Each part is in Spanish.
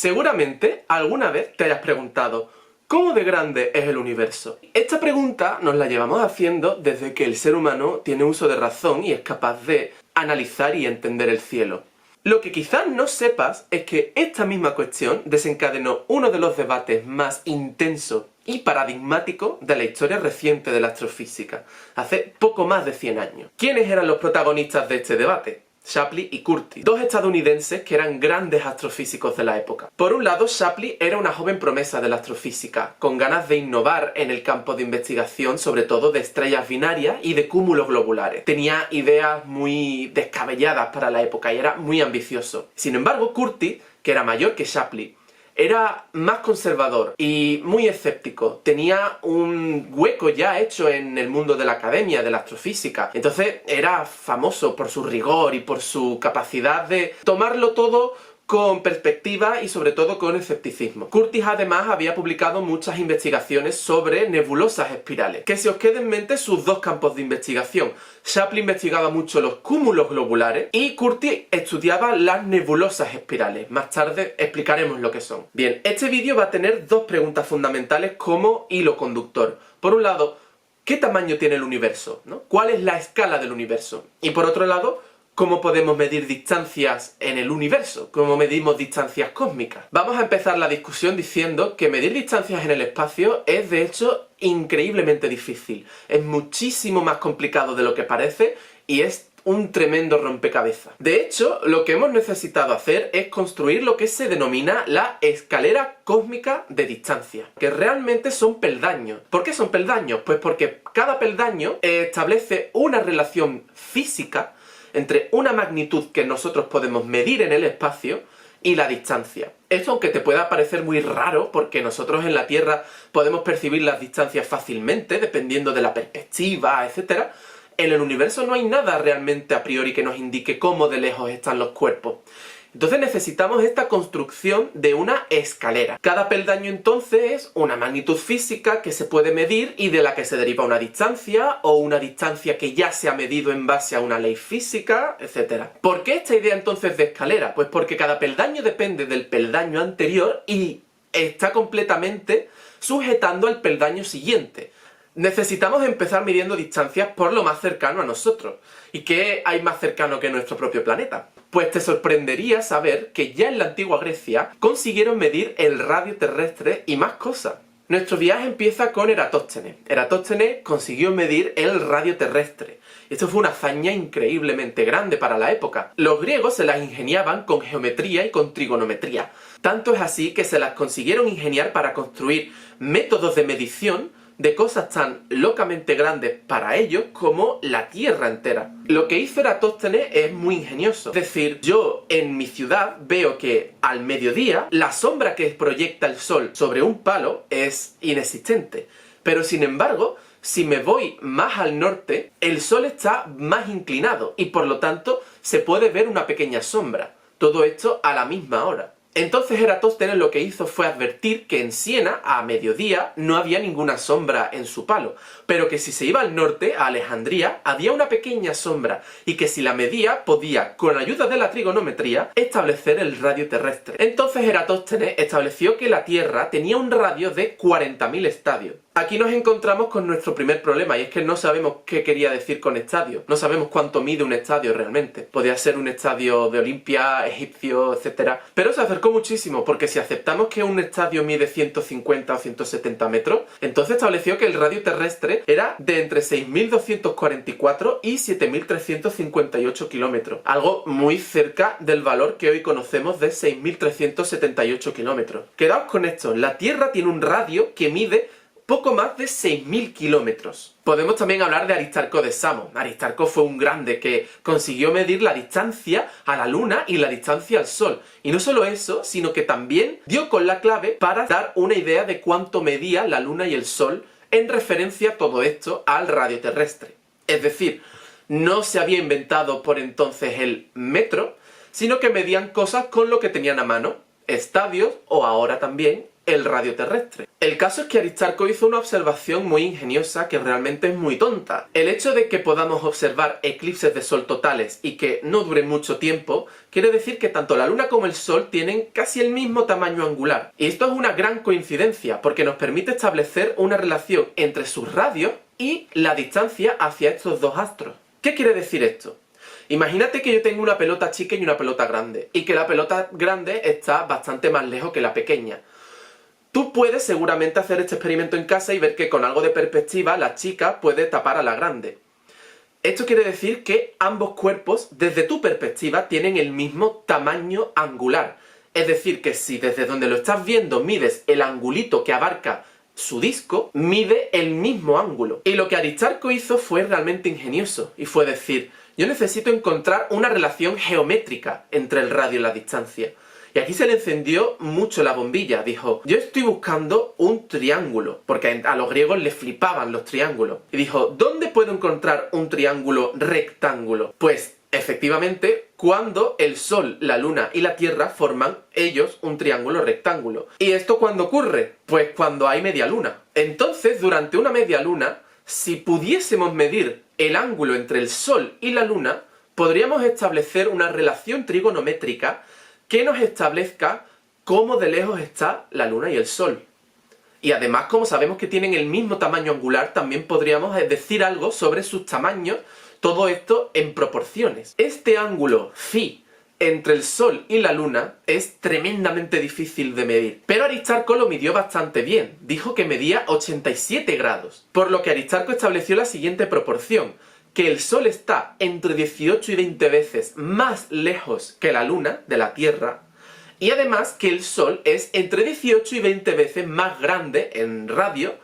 Seguramente alguna vez te hayas preguntado ¿cómo de grande es el universo? Esta pregunta nos la llevamos haciendo desde que el ser humano tiene uso de razón y es capaz de analizar y entender el cielo. Lo que quizás no sepas es que esta misma cuestión desencadenó uno de los debates más intensos y paradigmáticos de la historia reciente de la astrofísica, hace poco más de 100 años. ¿Quiénes eran los protagonistas de este debate? Shapley y Curtis, dos estadounidenses que eran grandes astrofísicos de la época. Por un lado, Shapley era una joven promesa de la astrofísica, con ganas de innovar en el campo de investigación, sobre todo de estrellas binarias y de cúmulos globulares. Tenía ideas muy descabelladas para la época y era muy ambicioso. Sin embargo, Curtis, que era mayor que Shapley, era más conservador y muy escéptico. Tenía un hueco ya hecho en el mundo de la academia, de la astrofísica. Entonces era famoso por su rigor y por su capacidad de tomarlo todo con perspectiva y sobre todo con escepticismo. Curtis además había publicado muchas investigaciones sobre nebulosas espirales. Que se os quede en mente sus dos campos de investigación. Shapley investigaba mucho los cúmulos globulares y Curtis estudiaba las nebulosas espirales. Más tarde explicaremos lo que son. Bien, este vídeo va a tener dos preguntas fundamentales como hilo conductor. Por un lado, ¿qué tamaño tiene el universo? ¿No? ¿Cuál es la escala del universo? Y por otro lado, ¿cómo podemos medir distancias en el universo? ¿Cómo medimos distancias cósmicas? Vamos a empezar la discusión diciendo que medir distancias en el espacio es de hecho increíblemente difícil. Es muchísimo más complicado de lo que parece y es un tremendo rompecabezas. De hecho, lo que hemos necesitado hacer es construir lo que se denomina la escalera cósmica de distancia, que realmente son peldaños. ¿Por qué son peldaños? Pues porque cada peldaño establece una relación física entre una magnitud que nosotros podemos medir en el espacio y la distancia. Esto, aunque te pueda parecer muy raro, porque nosotros en la Tierra podemos percibir las distancias fácilmente, dependiendo de la perspectiva, etc., en el universo no hay nada realmente a priori que nos indique cómo de lejos están los cuerpos. Entonces necesitamos esta construcción de una escalera. Cada peldaño entonces es una magnitud física que se puede medir y de la que se deriva una distancia, o una distancia que ya se ha medido en base a una ley física, etc. ¿Por qué esta idea entonces de escalera? Pues porque cada peldaño depende del peldaño anterior y está completamente sujetando al peldaño siguiente. Necesitamos empezar midiendo distancias por lo más cercano a nosotros. ¿Y qué hay más cercano que nuestro propio planeta? Pues te sorprendería saber que ya en la antigua Grecia consiguieron medir el radio terrestre y más cosas. Nuestro viaje empieza con Eratóstenes. Eratóstenes consiguió medir el radio terrestre. Esto fue una hazaña increíblemente grande para la época. Los griegos se las ingeniaban con geometría y con trigonometría. Tanto es así que se las consiguieron ingeniar para construir métodos de medición de cosas tan locamente grandes para ellos como la Tierra entera. Lo que hizo Eratóstenes es muy ingenioso. Es decir, yo en mi ciudad veo que al mediodía la sombra que proyecta el sol sobre un palo es inexistente. Pero sin embargo, si me voy más al norte, el sol está más inclinado y por lo tanto se puede ver una pequeña sombra. Todo esto a la misma hora. Entonces Eratóstenes lo que hizo fue advertir que en Siena, a mediodía, no había ninguna sombra en su palo, pero que si se iba al norte, a Alejandría, había una pequeña sombra, y que si la medía, podía, con ayuda de la trigonometría, establecer el radio terrestre. Entonces Eratóstenes estableció que la Tierra tenía un radio de 40.000 estadios. Aquí nos encontramos con nuestro primer problema, y es que no sabemos qué quería decir con estadio. No sabemos cuánto mide un estadio realmente. Podría ser un estadio de Olimpia, egipcio, etc. Pero se acercó muchísimo, porque si aceptamos que un estadio mide 150 o 170 metros, entonces estableció que el radio terrestre era de entre 6.244 y 7.358 kilómetros. Algo muy cerca del valor que hoy conocemos de 6.378 kilómetros. Quedaos con esto, la Tierra tiene un radio que mide poco más de 6.000 kilómetros. Podemos también hablar de Aristarco de Samos. Aristarco fue un grande que consiguió medir la distancia a la Luna y la distancia al Sol. Y no solo eso, sino que también dio con la clave para dar una idea de cuánto medía la Luna y el Sol en referencia todo esto al radio terrestre. Es decir, no se había inventado por entonces el metro, sino que medían cosas con lo que tenían a mano, estadios o ahora también el radio terrestre. El caso es que Aristarco hizo una observación muy ingeniosa que realmente es muy tonta. El hecho de que podamos observar eclipses de sol totales y que no duren mucho tiempo, quiere decir que tanto la luna como el sol tienen casi el mismo tamaño angular. Y esto es una gran coincidencia, porque nos permite establecer una relación entre sus radios y la distancia hacia estos dos astros. ¿Qué quiere decir esto? Imagínate que yo tengo una pelota chica y una pelota grande, y que la pelota grande está bastante más lejos que la pequeña. Tú puedes seguramente hacer este experimento en casa y ver que con algo de perspectiva la chica puede tapar a la grande. Esto quiere decir que ambos cuerpos, desde tu perspectiva, tienen el mismo tamaño angular. Es decir, que si desde donde lo estás viendo mides el angulito que abarca su disco, mide el mismo ángulo. Y lo que Aristarco hizo fue realmente ingenioso, y fue decir, yo necesito encontrar una relación geométrica entre el radio y la distancia. Y aquí se le encendió mucho la bombilla. Dijo, yo estoy buscando un triángulo, porque a los griegos les flipaban los triángulos. Y dijo, ¿dónde puedo encontrar un triángulo rectángulo? Pues, efectivamente, cuando el Sol, la Luna y la Tierra forman ellos un triángulo rectángulo. ¿Y esto cuándo ocurre? Pues cuando hay media luna. Entonces, durante una media luna, si pudiésemos medir el ángulo entre el Sol y la Luna, podríamos establecer una relación trigonométrica que nos establezca cómo de lejos está la Luna y el Sol. Y además, como sabemos que tienen el mismo tamaño angular, también podríamos decir algo sobre sus tamaños, todo esto en proporciones. Este ángulo phi entre el Sol y la Luna es tremendamente difícil de medir. Pero Aristarco lo midió bastante bien, dijo que medía 87 grados. Por lo que Aristarco estableció la siguiente proporción, que el Sol está entre 18 y 20 veces más lejos que la Luna de la Tierra, y además que el Sol es entre 18 y 20 veces más grande en radio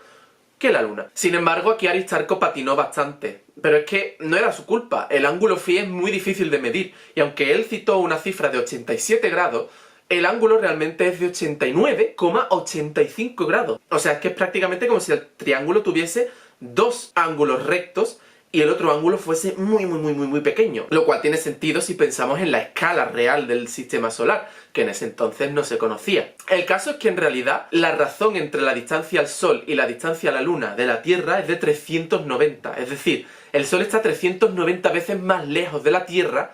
que la Luna. Sin embargo, aquí Aristarco patinó bastante, pero es que no era su culpa. El ángulo phi es muy difícil de medir, y aunque él citó una cifra de 87 grados, el ángulo realmente es de 89,85 grados. O sea, es que es prácticamente como si el triángulo tuviese dos ángulos rectos y el otro ángulo fuese muy pequeño. Lo cual tiene sentido si pensamos en la escala real del sistema solar, que en ese entonces no se conocía. El caso es que en realidad la razón entre la distancia al Sol y la distancia a la Luna de la Tierra es de 390. Es decir, el Sol está 390 veces más lejos de la Tierra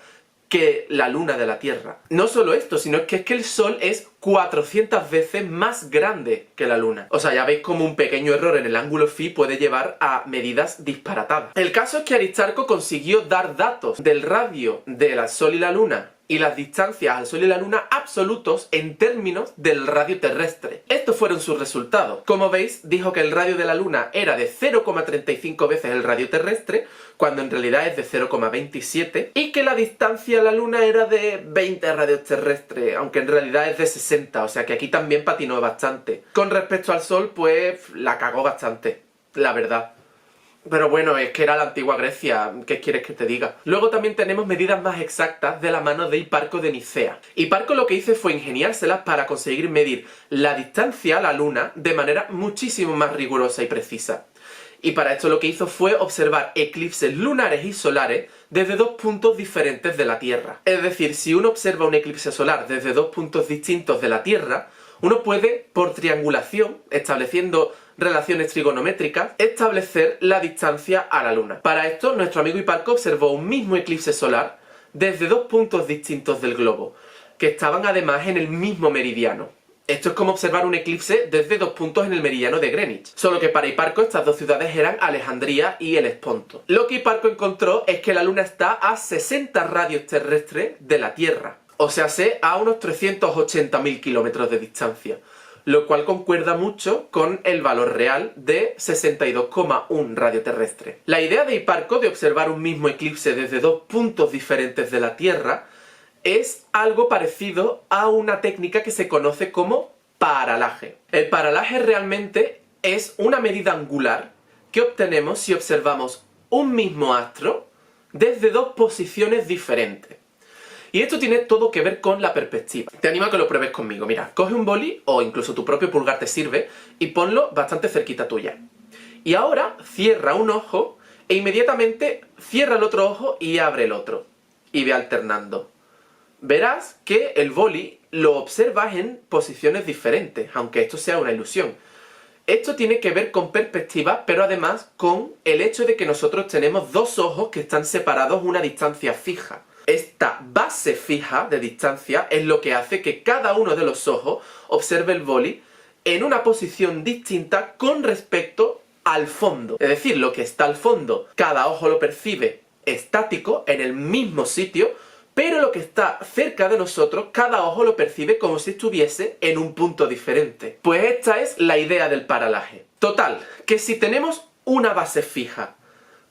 que la Luna de la Tierra. No solo esto, sino que es que el Sol es 400 veces más grande que la Luna. O sea, ya veis cómo un pequeño error en el ángulo phi puede llevar a medidas disparatadas. El caso es que Aristarco consiguió dar datos del radio del Sol y la Luna y las distancias al Sol y la Luna absolutos en términos del radio terrestre. Estos fueron sus resultados. Como veis, dijo que el radio de la Luna era de 0,35 veces el radio terrestre, cuando en realidad es de 0,27, y que la distancia a la Luna era de 20 radios terrestres, aunque en realidad es de 60, o sea que aquí también patinó bastante. Con respecto al Sol, pues la cagó bastante, la verdad. Pero bueno, es que era la antigua Grecia, ¿qué quieres que te diga? Luego también tenemos medidas más exactas de la mano de Hiparco de Nicea. Hiparco lo que hizo fue ingeniárselas para conseguir medir la distancia a la Luna de manera muchísimo más rigurosa y precisa. Y para esto lo que hizo fue observar eclipses lunares y solares desde dos puntos diferentes de la Tierra. Es decir, si uno observa un eclipse solar desde dos puntos distintos de la Tierra, uno puede, por triangulación, estableciendo relaciones trigonométricas, establecer la distancia a la Luna. Para esto, nuestro amigo Hiparco observó un mismo eclipse solar desde dos puntos distintos del globo, que estaban además en el mismo meridiano. Esto es como observar un eclipse desde dos puntos en el meridiano de Greenwich. Solo que para Hiparco estas dos ciudades eran Alejandría y el Esponto. Lo que Hiparco encontró es que la Luna está a 60 radios terrestres de la Tierra. O sea, a unos 380.000 kilómetros de distancia. Lo cual concuerda mucho con el valor real de 62,1 radio terrestre. La idea de Hiparco de observar un mismo eclipse desde dos puntos diferentes de la Tierra es algo parecido a una técnica que se conoce como paralaje. El paralaje realmente es una medida angular que obtenemos si observamos un mismo astro desde dos posiciones diferentes. Y esto tiene todo que ver con la perspectiva. Te animo a que lo pruebes conmigo. Mira, coge un boli, o incluso tu propio pulgar te sirve, y ponlo bastante cerquita tuya. Y ahora cierra un ojo e inmediatamente cierra el otro ojo y abre el otro. Y ve alternando. Verás que el boli lo observas en posiciones diferentes, aunque esto sea una ilusión. Esto tiene que ver con perspectiva, pero además con el hecho de que nosotros tenemos dos ojos que están separados a una distancia fija. Esta base fija de distancia es lo que hace que cada uno de los ojos observe el boli en una posición distinta con respecto al fondo. Es decir, lo que está al fondo, cada ojo lo percibe estático, en el mismo sitio, pero lo que está cerca de nosotros, cada ojo lo percibe como si estuviese en un punto diferente. Pues esta es la idea del paralaje. Total, que si tenemos una base fija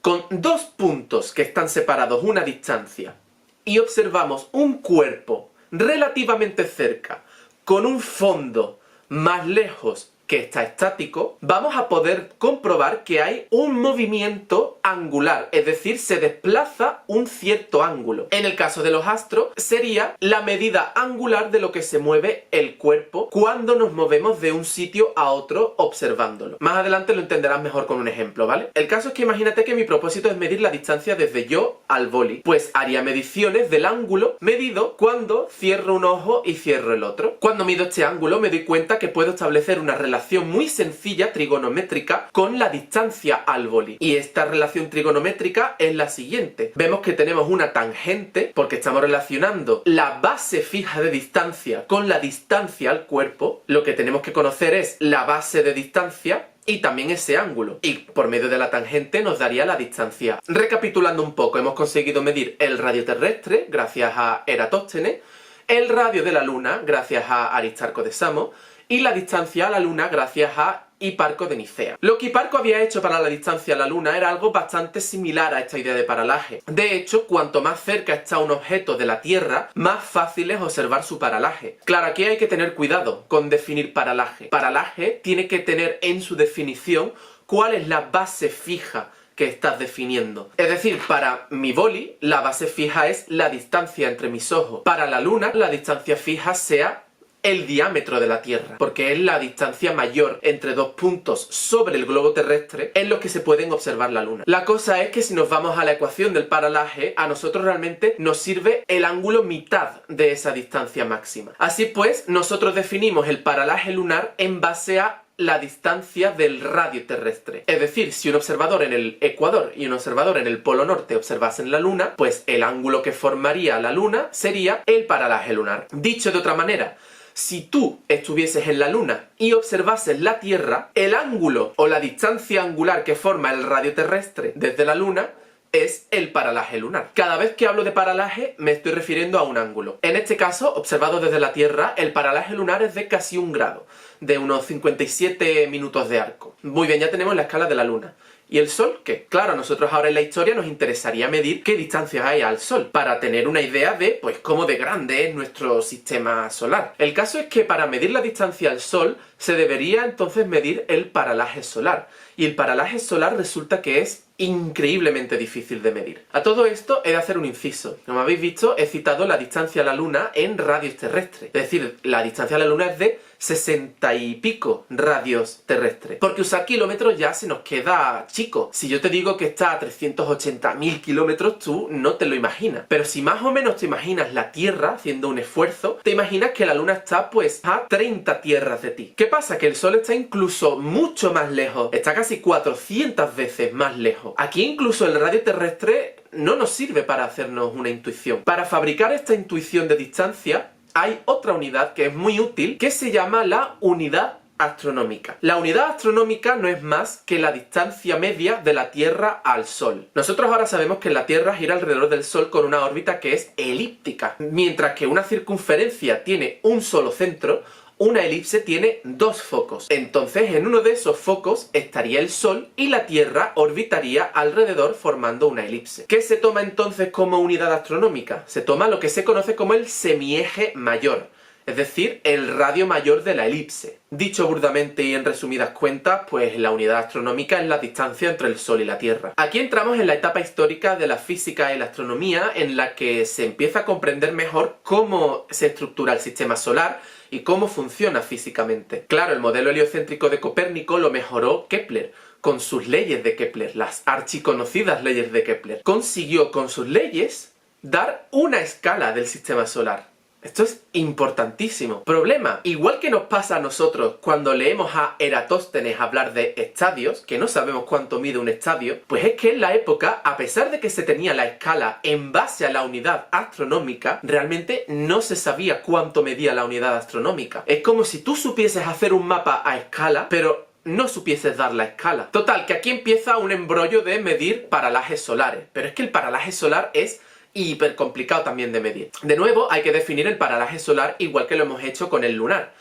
con dos puntos que están separados una distancia y observamos un cuerpo relativamente cerca con un fondo más lejos que está estático, vamos a poder comprobar que hay un movimiento angular, es decir, se desplaza un cierto ángulo. En el caso de los astros, sería la medida angular de lo que se mueve el cuerpo cuando nos movemos de un sitio a otro observándolo. Más adelante lo entenderás mejor con un ejemplo, ¿vale? El caso es que imagínate que mi propósito es medir la distancia desde yo al boli. Pues haría mediciones del ángulo medido cuando cierro un ojo y cierro el otro. Cuando mido este ángulo me doy cuenta que puedo establecer una relación muy sencilla, trigonométrica, con la distancia al boli. Y esta relación trigonométrica es la siguiente. Vemos que tenemos una tangente, porque estamos relacionando la base fija de distancia con la distancia al cuerpo. Lo que tenemos que conocer es la base de distancia y también ese ángulo. Y por medio de la tangente nos daría la distancia. Recapitulando un poco, hemos conseguido medir el radio terrestre, gracias a Eratóstenes, el radio de la Luna, gracias a Aristarco de Samos, y la distancia a la Luna gracias a Hiparco de Nicea. Lo que Hiparco había hecho para la distancia a la Luna era algo bastante similar a esta idea de paralaje. De hecho, cuanto más cerca está un objeto de la Tierra, más fácil es observar su paralaje. Claro, aquí hay que tener cuidado con definir paralaje. Paralaje tiene que tener en su definición cuál es la base fija que estás definiendo. Es decir, para mi boli, la base fija es la distancia entre mis ojos. Para la Luna, la distancia fija sea el diámetro de la Tierra, porque es la distancia mayor entre dos puntos sobre el globo terrestre en los que se pueden observar la Luna. La cosa es que si nos vamos a la ecuación del paralaje, a nosotros realmente nos sirve el ángulo mitad de esa distancia máxima. Así pues, nosotros definimos el paralaje lunar en base a la distancia del radio terrestre. Es decir, si un observador en el ecuador y un observador en el polo norte observasen la Luna, pues el ángulo que formaría la Luna sería el paralaje lunar. Dicho de otra manera, si tú estuvieses en la Luna y observases la Tierra, el ángulo o la distancia angular que forma el radio terrestre desde la Luna es el paralaje lunar. Cada vez que hablo de paralaje me estoy refiriendo a un ángulo. En este caso, observado desde la Tierra, el paralaje lunar es de casi 1 grado, de unos 57 minutos de arco. Muy bien, ya tenemos la escala de la Luna. ¿Y el Sol qué? Claro, a nosotros ahora en la historia nos interesaría medir qué distancias hay al Sol, para tener una idea de, pues, cómo de grande es nuestro sistema solar. El caso es que para medir la distancia al Sol, se debería entonces medir el paralaje solar. Y el paralaje solar resulta que es increíblemente difícil de medir. A todo esto he de hacer un inciso. Como habéis visto, he citado la distancia a la Luna en radios terrestres. Es decir, la distancia a la Luna es de 60 y pico radios terrestres. Porque usar kilómetros ya se nos queda chico. Si yo te digo que está a 380.000 kilómetros, tú no te lo imaginas. Pero si más o menos te imaginas la Tierra haciendo un esfuerzo, te imaginas que la Luna está pues a 30 tierras de ti. ¿Qué pasa? Que el Sol está incluso mucho más lejos. Está casi 400 veces más lejos. Aquí incluso el radio terrestre no nos sirve para hacernos una intuición. Para fabricar esta intuición de distancia, hay otra unidad que es muy útil, que se llama la unidad astronómica. La unidad astronómica no es más que la distancia media de la Tierra al Sol. Nosotros ahora sabemos que la Tierra gira alrededor del Sol con una órbita que es elíptica, mientras que una circunferencia tiene un solo centro. Una elipse tiene 2 focos. Entonces, en uno de esos focos estaría el Sol y la Tierra orbitaría alrededor formando una elipse. ¿Qué se toma entonces como unidad astronómica? Se toma lo que se conoce como el semieje mayor, es decir, el radio mayor de la elipse. Dicho burdamente y en resumidas cuentas, pues la unidad astronómica es la distancia entre el Sol y la Tierra. Aquí entramos en la etapa histórica de la física y la astronomía, en la que se empieza a comprender mejor cómo se estructura el sistema solar y cómo funciona físicamente. Claro, el modelo heliocéntrico de Copérnico lo mejoró Kepler, con sus leyes de Kepler, las archiconocidas leyes de Kepler. Consiguió con sus leyes dar una escala del sistema solar. Esto es importantísimo. Problema, igual que nos pasa a nosotros cuando leemos a Eratóstenes hablar de estadios, que no sabemos cuánto mide un estadio, pues es que en la época, a pesar de que se tenía la escala en base a la unidad astronómica, realmente no se sabía cuánto medía la unidad astronómica. Es como si tú supieses hacer un mapa a escala, pero no supieses dar la escala. Total, que aquí empieza un embrollo de medir paralajes solares, pero es que el paralaje solar es hiper complicado también de medir. De nuevo, hay que definir el paralaje solar igual que lo hemos hecho con el lunar.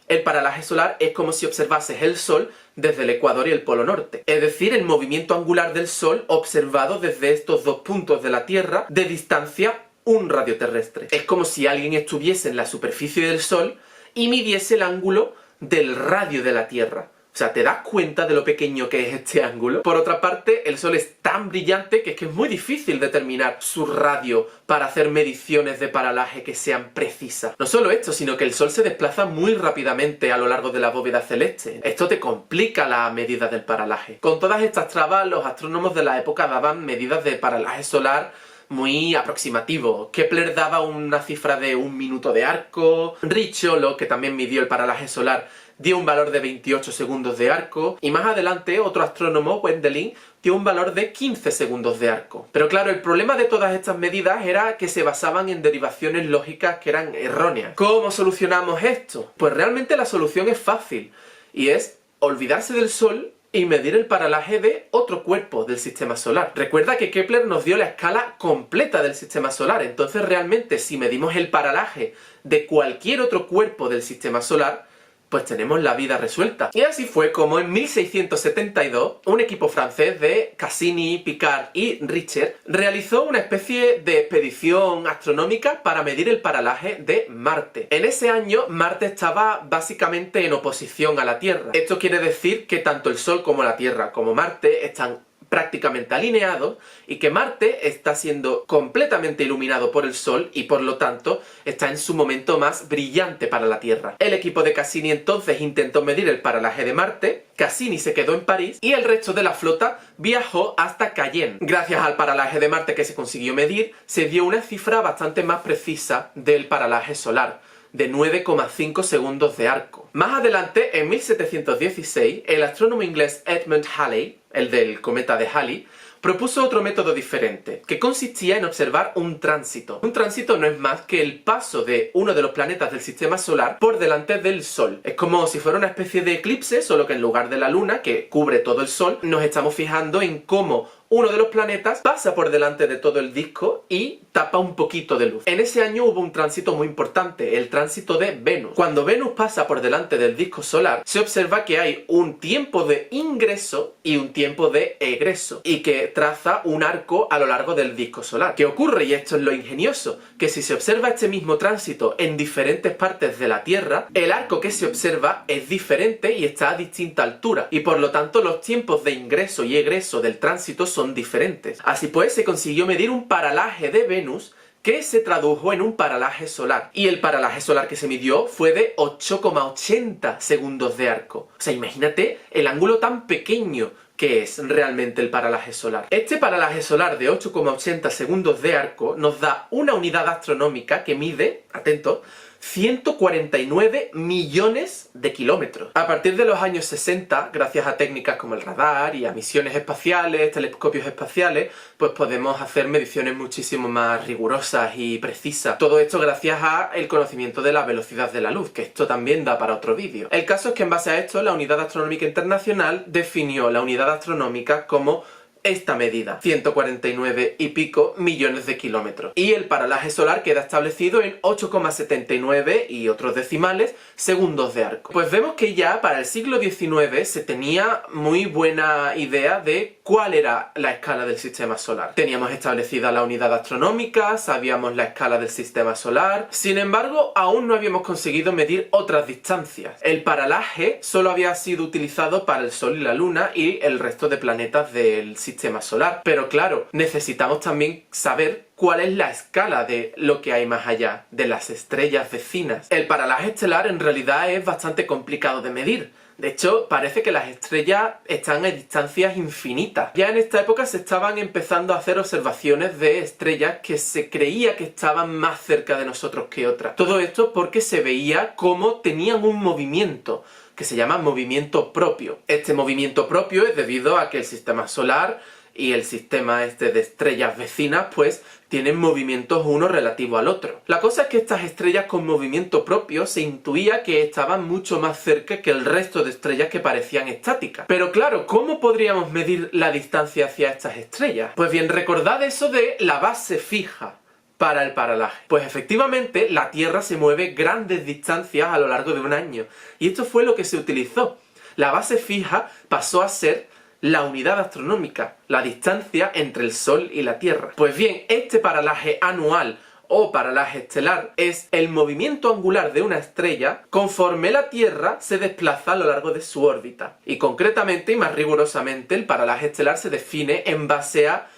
El paralaje solar es como si observases el Sol desde el ecuador y el polo norte. Es decir, el movimiento angular del Sol observado desde estos dos puntos de la Tierra de distancia un radio terrestre. Es como si alguien estuviese en la superficie del Sol y midiese el ángulo del radio de la Tierra. O sea, ¿te das cuenta de lo pequeño que es este ángulo? Por otra parte, el Sol es tan brillante que es muy difícil determinar su radio para hacer mediciones de paralaje que sean precisas. No solo esto, sino que el Sol se desplaza muy rápidamente a lo largo de la bóveda celeste. Esto te complica la medida del paralaje. Con todas estas trabas, los astrónomos de la época daban medidas de paralaje solar muy aproximativo. Kepler daba una cifra de 1 minuto de arco, Ricciolo, que también midió el paralaje solar, dio un valor de 28 segundos de arco, y más adelante otro astrónomo, Wendelin, dio un valor de 15 segundos de arco. Pero claro, el problema de todas estas medidas era que se basaban en derivaciones lógicas que eran erróneas. ¿Cómo solucionamos esto? Pues realmente la solución es fácil, y es olvidarse del Sol y medir el paralaje de otro cuerpo del sistema solar. Recuerda que Kepler nos dio la escala completa del sistema solar, entonces realmente si medimos el paralaje de cualquier otro cuerpo del sistema solar, pues tenemos la vida resuelta. Y así fue como en 1672 un equipo francés de Cassini, Picard y Richter realizó una especie de expedición astronómica para medir el paralaje de Marte. En ese año Marte estaba básicamente en oposición a la Tierra. Esto quiere decir que tanto el Sol como la Tierra como Marte están prácticamente alineados y que Marte está siendo completamente iluminado por el Sol y por lo tanto está en su momento más brillante para la Tierra. El equipo de Cassini entonces intentó medir el paralaje de Marte, Cassini se quedó en París y el resto de la flota viajó hasta Cayenne. Gracias al paralaje de Marte que se consiguió medir, se dio una cifra bastante más precisa del paralaje solar, de 9,5 segundos de arco. Más adelante, en 1716, el astrónomo inglés Edmund Halley, el del cometa de Halley, propuso otro método diferente, que consistía en observar un tránsito. Un tránsito no es más que el paso de uno de los planetas del sistema solar por delante del Sol. Es como si fuera una especie de eclipse, solo que en lugar de la Luna, que cubre todo el Sol, nos estamos fijando en cómo uno de los planetas pasa por delante de todo el disco y tapa un poquito de luz. En ese año hubo un tránsito muy importante, el tránsito de Venus. Cuando Venus pasa por delante del disco solar, se observa que hay un tiempo de ingreso y un tiempo de egreso, y que traza un arco a lo largo del disco solar. ¿Qué ocurre? Y esto es lo ingenioso, que si se observa este mismo tránsito en diferentes partes de la Tierra, el arco que se observa es diferente y está a distinta altura, y por lo tanto los tiempos de ingreso y egreso del tránsito son diferentes. Así pues, se consiguió medir un paralaje de Venus que se tradujo en un paralaje solar. Y el paralaje solar que se midió fue de 8,80 segundos de arco. O sea, imagínate el ángulo tan pequeño que es realmente el paralaje solar. Este paralaje solar de 8,80 segundos de arco nos da una unidad astronómica que mide, atento, 149 millones de kilómetros. A partir de los años 60, gracias a técnicas como el radar y a misiones espaciales, telescopios espaciales, pues podemos hacer mediciones muchísimo más rigurosas y precisas. Todo esto gracias al conocimiento de la velocidad de la luz, que esto también da para otro vídeo. El caso es que en base a esto, la Unidad Astronómica Internacional definió la unidad astronómica como esta medida, 149 y pico millones de kilómetros. Y el paralaje solar queda establecido en 8,79 y otros decimales segundos de arco. Pues vemos que ya para el siglo XIX se tenía muy buena idea de cuál era la escala del sistema solar. Teníamos establecida la unidad astronómica, sabíamos la escala del sistema solar. Sin embargo, aún no habíamos conseguido medir otras distancias. El paralaje solo había sido utilizado para el Sol y la Luna y el resto de planetas del sistema solar. Pero claro, necesitamos también saber cuál es la escala de lo que hay más allá, de las estrellas vecinas. El paralaje estelar en realidad es bastante complicado de medir. De hecho, parece que las estrellas están a distancias infinitas. Ya en esta época se estaban empezando a hacer observaciones de estrellas que se creía que estaban más cerca de nosotros que otras. Todo esto porque se veía cómo tenían un movimiento que se llama movimiento propio. Este movimiento propio es debido a que el sistema solar y el sistema de estrellas vecinas pues tienen movimientos uno relativo al otro. La cosa es que estas estrellas con movimiento propio se intuía que estaban mucho más cerca que el resto de estrellas que parecían estáticas. Pero claro, ¿cómo podríamos medir la distancia hacia estas estrellas? Pues bien, recordad eso de la base fija para el paralaje. Pues efectivamente la Tierra se mueve grandes distancias a lo largo de un año. Y esto fue lo que se utilizó. La base fija pasó a ser la unidad astronómica, la distancia entre el Sol y la Tierra. Pues bien, este paralaje anual o paralaje estelar es el movimiento angular de una estrella conforme la Tierra se desplaza a lo largo de su órbita. Y concretamente y más rigurosamente el paralaje estelar se define en base a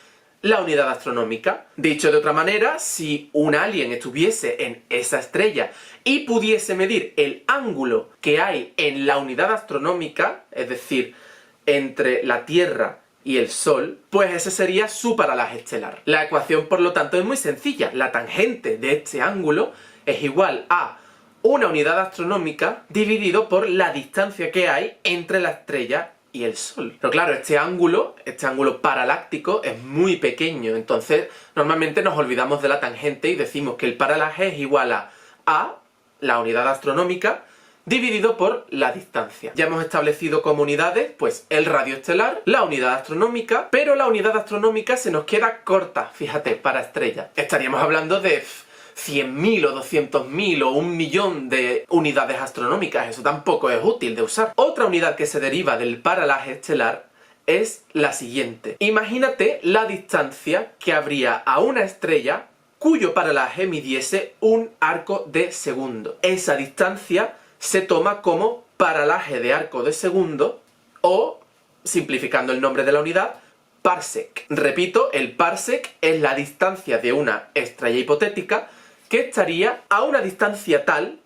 la unidad astronómica. Dicho de otra manera, si un alien estuviese en esa estrella y pudiese medir el ángulo que hay en la unidad astronómica, es decir, entre la Tierra y el Sol, pues ese sería su paralaje estelar. La ecuación, por lo tanto, es muy sencilla. La tangente de este ángulo es igual a una unidad astronómica dividido por la distancia que hay entre la estrella y el Sol. Pero claro, este ángulo paraláctico es muy pequeño, entonces normalmente nos olvidamos de la tangente y decimos que el paralaje es igual a la unidad astronómica dividido por la distancia. Ya hemos establecido como unidades, pues, el radio estelar, la unidad astronómica, pero la unidad astronómica se nos queda corta, fíjate, para estrellas. Estaríamos hablando de 100.000 o 200.000 o 1.000.000 de unidades astronómicas, eso tampoco es útil de usar. Otra unidad que se deriva del paralaje estelar es la siguiente. Imagínate la distancia que habría a una estrella cuyo paralaje midiese un arco de segundo. Esa distancia se toma como paralaje de arco de segundo o, simplificando el nombre de la unidad, parsec. Repito, el parsec es la distancia de una estrella hipotética que estaría a una distancia tal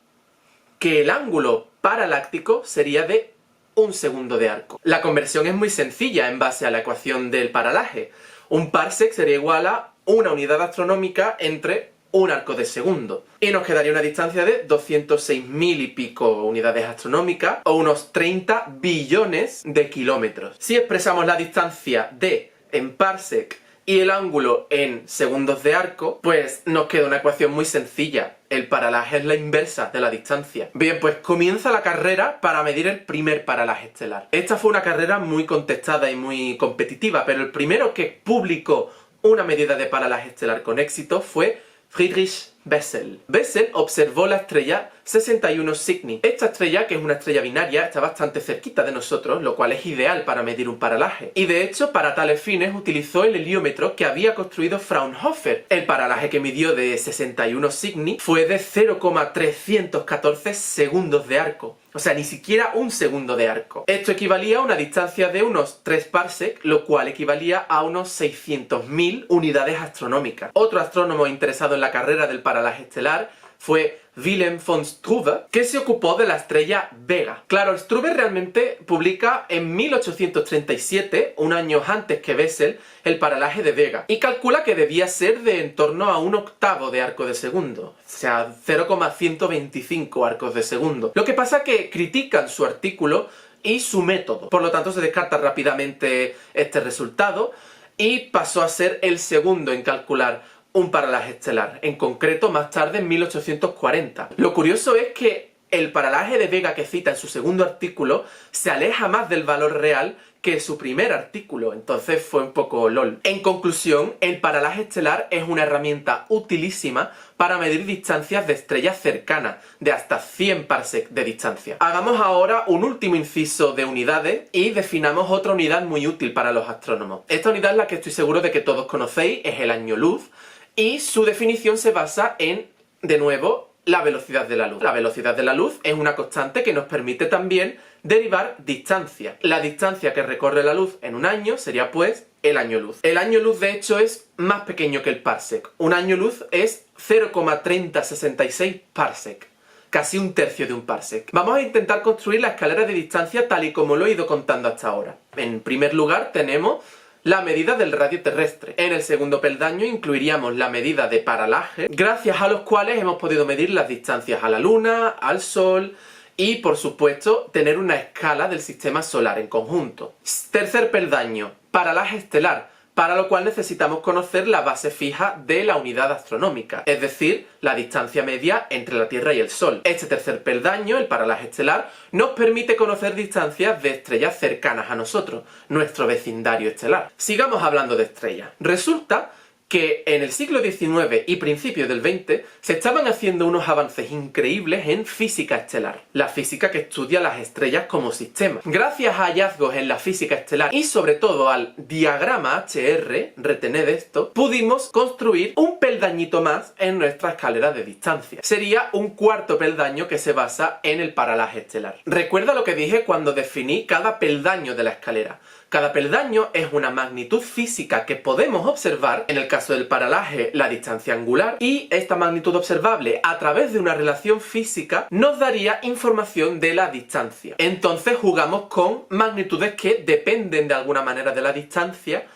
que el ángulo paraláctico sería de un segundo de arco. La conversión es muy sencilla en base a la ecuación del paralaje. Un parsec sería igual a una unidad astronómica entre un arco de segundo. Y nos quedaría una distancia de 206.000 y pico unidades astronómicas o unos 30 billones de kilómetros. Si expresamos la distancia D en parsec y el ángulo en segundos de arco, pues nos queda una ecuación muy sencilla. El paralaje es la inversa de la distancia. Bien, pues comienza la carrera para medir el primer paralaje estelar. Esta fue una carrera muy contestada y muy competitiva, pero el primero que publicó una medida de paralaje estelar con éxito fue Friedrich Bessel. Bessel observó la estrella 61 Cygni. Esta estrella, que es una estrella binaria, está bastante cerquita de nosotros, lo cual es ideal para medir un paralaje. Y de hecho, para tales fines utilizó el heliómetro que había construido Fraunhofer. El paralaje que midió de 61 Cygni fue de 0,314 segundos de arco. O sea, ni siquiera un segundo de arco. Esto equivalía a una distancia de unos 3 parsec, lo cual equivalía a unos 600.000 unidades astronómicas. Otro astrónomo interesado en la carrera del paralaje estelar fue Wilhelm von Struve, que se ocupó de la estrella Vega. Claro, Struve realmente publica en 1837, un año antes que Bessel, el paralaje de Vega, y calcula que debía ser de en torno a un octavo de arco de segundo, o sea, 0,125 arcos de segundo. Lo que pasa que critican su artículo y su método, por lo tanto se descarta rápidamente este resultado y pasó a ser el segundo en calcular un paralaje estelar, en concreto más tarde en 1840. Lo curioso es que el paralaje de Vega que cita en su segundo artículo se aleja más del valor real que su primer artículo, entonces fue un poco lol. En conclusión, el paralaje estelar es una herramienta utilísima para medir distancias de estrellas cercanas, de hasta 100 parsec de distancia. Hagamos ahora un último inciso de unidades y definamos otra unidad muy útil para los astrónomos. Esta unidad es la que estoy seguro de que todos conocéis, es el año luz, y su definición se basa en, de nuevo, la velocidad de la luz. La velocidad de la luz es una constante que nos permite también derivar distancia. La distancia que recorre la luz en un año sería, pues, el año luz. El año luz, de hecho, es más pequeño que el parsec. Un año luz es 0,3066 parsec. casi un tercio de un parsec. Vamos a intentar construir la escalera de distancia tal y como lo he ido contando hasta ahora. En primer lugar tenemos la medida del radio terrestre. En el segundo peldaño incluiríamos la medida de paralaje, gracias a los cuales hemos podido medir las distancias a la Luna, al Sol y, por supuesto, tener una escala del sistema solar en conjunto. Tercer peldaño, paralaje estelar, para lo cual necesitamos conocer la base fija de la unidad astronómica, es decir, la distancia media entre la Tierra y el Sol. Este tercer peldaño, el paralaje estelar, nos permite conocer distancias de estrellas cercanas a nosotros, nuestro vecindario estelar. Sigamos hablando de estrellas. Resulta que en el siglo XIX y principios del XX se estaban haciendo unos avances increíbles en física estelar, la física que estudia las estrellas como sistema. Gracias a hallazgos en la física estelar y sobre todo al diagrama HR, retened esto, pudimos construir un peldañito más en nuestra escalera de distancia. Sería un cuarto peldaño que se basa en el paralaje estelar. Recuerda lo que dije cuando definí cada peldaño de la escalera. Cada peldaño es una magnitud física que podemos observar, en el caso del paralaje, la distancia angular, y esta magnitud observable a través de una relación física nos daría información de la distancia. Entonces jugamos con magnitudes que dependen de alguna manera de la distancia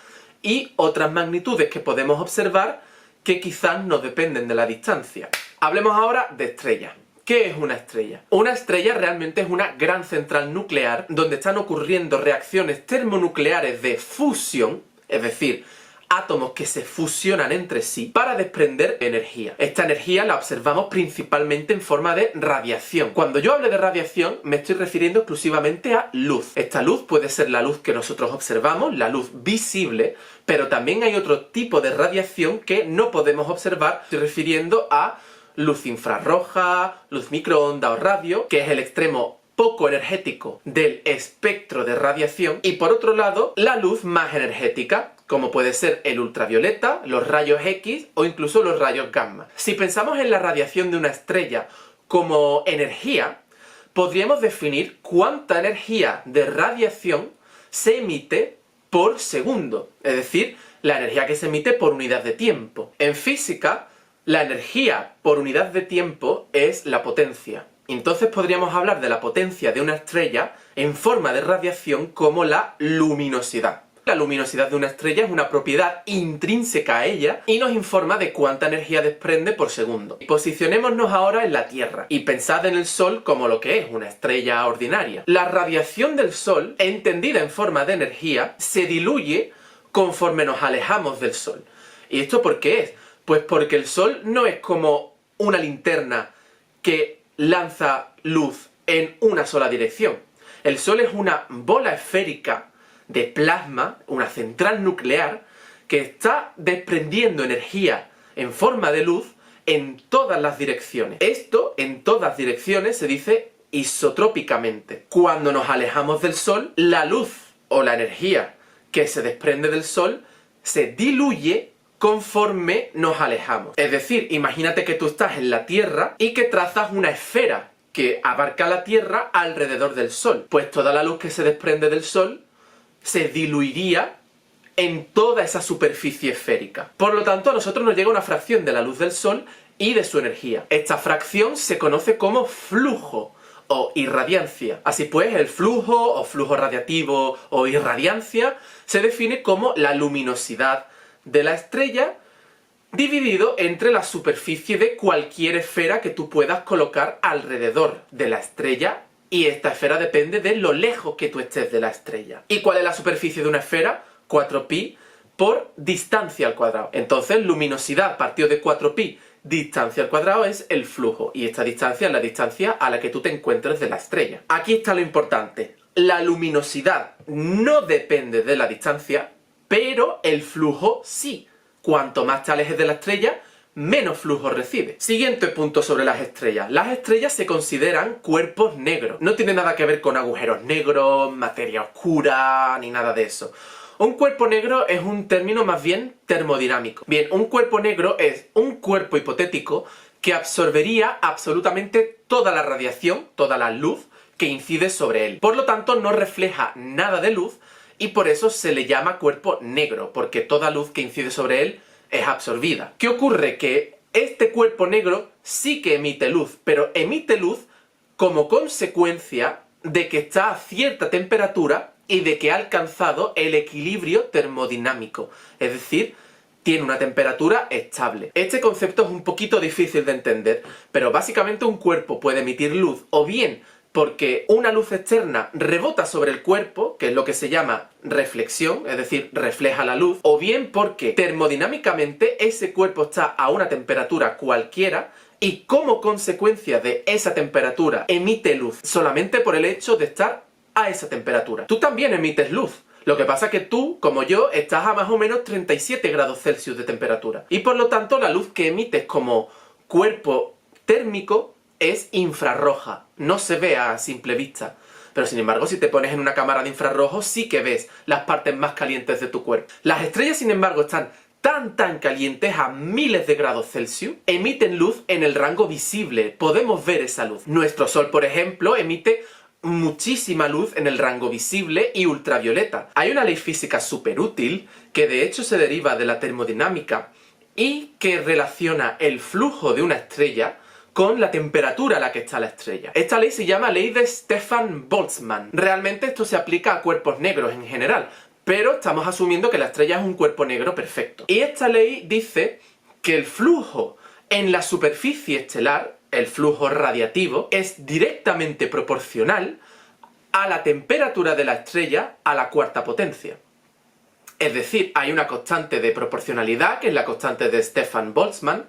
y otras magnitudes que podemos observar que quizás no dependen de la distancia. Hablemos ahora de estrellas. ¿Qué es una estrella? Una estrella realmente es una gran central nuclear donde están ocurriendo reacciones termonucleares de fusión, es decir, átomos que se fusionan entre sí para desprender energía. Esta energía la observamos principalmente en forma de radiación. Cuando yo hable de radiación me estoy refiriendo exclusivamente a luz. Esta luz puede ser la luz que nosotros observamos, la luz visible, pero también hay otro tipo de radiación que no podemos observar. Estoy refiriendo a luz infrarroja, luz microondas o radio, que es el extremo poco energético del espectro de radiación, y por otro lado, la luz más energética, como puede ser el ultravioleta, los rayos X o incluso los rayos gamma. Si pensamos en la radiación de una estrella como energía, podríamos definir cuánta energía de radiación se emite por segundo, es decir, la energía que se emite por unidad de tiempo. En física, la energía por unidad de tiempo es la potencia. Entonces podríamos hablar de la potencia de una estrella en forma de radiación como la luminosidad. La luminosidad de una estrella es una propiedad intrínseca a ella y nos informa de cuánta energía desprende por segundo. Posicionémonos ahora en la Tierra y pensad en el Sol como lo que es una estrella ordinaria. La radiación del Sol, entendida en forma de energía, se diluye conforme nos alejamos del Sol. ¿Y esto por qué es? Pues porque el Sol no es como una linterna que lanza luz en una sola dirección. El Sol es una bola esférica de plasma, una central nuclear, que está desprendiendo energía en forma de luz en todas las direcciones. Esto, en todas direcciones, se dice isotrópicamente. Cuando nos alejamos del Sol, la luz o la energía que se desprende del Sol se diluye conforme nos alejamos. Es decir, imagínate que tú estás en la Tierra y que trazas una esfera que abarca la Tierra alrededor del Sol. Pues toda la luz que se desprende del Sol se diluiría en toda esa superficie esférica. Por lo tanto, a nosotros nos llega una fracción de la luz del Sol y de su energía. Esta fracción se conoce como flujo o irradiancia. Así pues, el flujo o flujo radiativo o irradiancia se define como la luminosidad de la estrella dividido entre la superficie de cualquier esfera que tú puedas colocar alrededor de la estrella, y esta esfera depende de lo lejos que tú estés de la estrella. ¿Y cuál es la superficie de una esfera? 4pi por distancia al cuadrado. Entonces, luminosidad partido de 4pi distancia al cuadrado es el flujo, y esta distancia es la distancia a la que tú te encuentres de la estrella. Aquí está lo importante. La luminosidad no depende de la distancia, pero el flujo sí. Cuanto más te alejes de la estrella, menos flujo recibe. Siguiente punto sobre las estrellas. Las estrellas se consideran cuerpos negros. No tiene nada que ver con agujeros negros, materia oscura, ni nada de eso. Un cuerpo negro es un término más bien termodinámico. Bien, un cuerpo negro es un cuerpo hipotético que absorbería absolutamente toda la radiación, toda la luz que incide sobre él. Por lo tanto, no refleja nada de luz, y por eso se le llama cuerpo negro, porque toda luz que incide sobre él es absorbida. ¿Qué ocurre? Que Este cuerpo negro sí que emite luz, pero emite luz como consecuencia de que está a cierta temperatura y de que ha alcanzado el equilibrio termodinámico, es decir, tiene una temperatura estable. Este concepto es un poquito difícil de entender, pero básicamente un cuerpo puede emitir luz o bien porque una luz externa rebota sobre el cuerpo, que es lo que se llama reflexión, es decir, refleja la luz, o bien porque termodinámicamente ese cuerpo está a una temperatura cualquiera y como consecuencia de esa temperatura emite luz, solamente por el hecho de estar a esa temperatura. Tú también emites luz. Lo que pasa es que tú, como yo, estás a más o menos 37 grados Celsius de temperatura. Y por lo tanto, la luz que emites como cuerpo térmico es infrarroja. No se ve a simple vista. Pero sin embargo, si te pones en una cámara de infrarrojo, sí que ves las partes más calientes de tu cuerpo. Las estrellas, sin embargo, están tan calientes a miles de grados Celsius, emiten luz en el rango visible. Podemos ver esa luz. Nuestro Sol, por ejemplo, emite muchísima luz en el rango visible y ultravioleta. Hay una ley física súper útil que de hecho se deriva de la termodinámica y que relaciona el flujo de una estrella con la temperatura a la que está la estrella. Esta ley se llama ley de Stefan Boltzmann. Realmente esto se aplica a cuerpos negros en general, pero estamos asumiendo que la estrella es un cuerpo negro perfecto. Y esta ley dice que el flujo en la superficie estelar, el flujo radiativo, es directamente proporcional a la temperatura de la estrella a la cuarta potencia. Es decir, hay una constante de proporcionalidad, que es la constante de Stefan Boltzmann,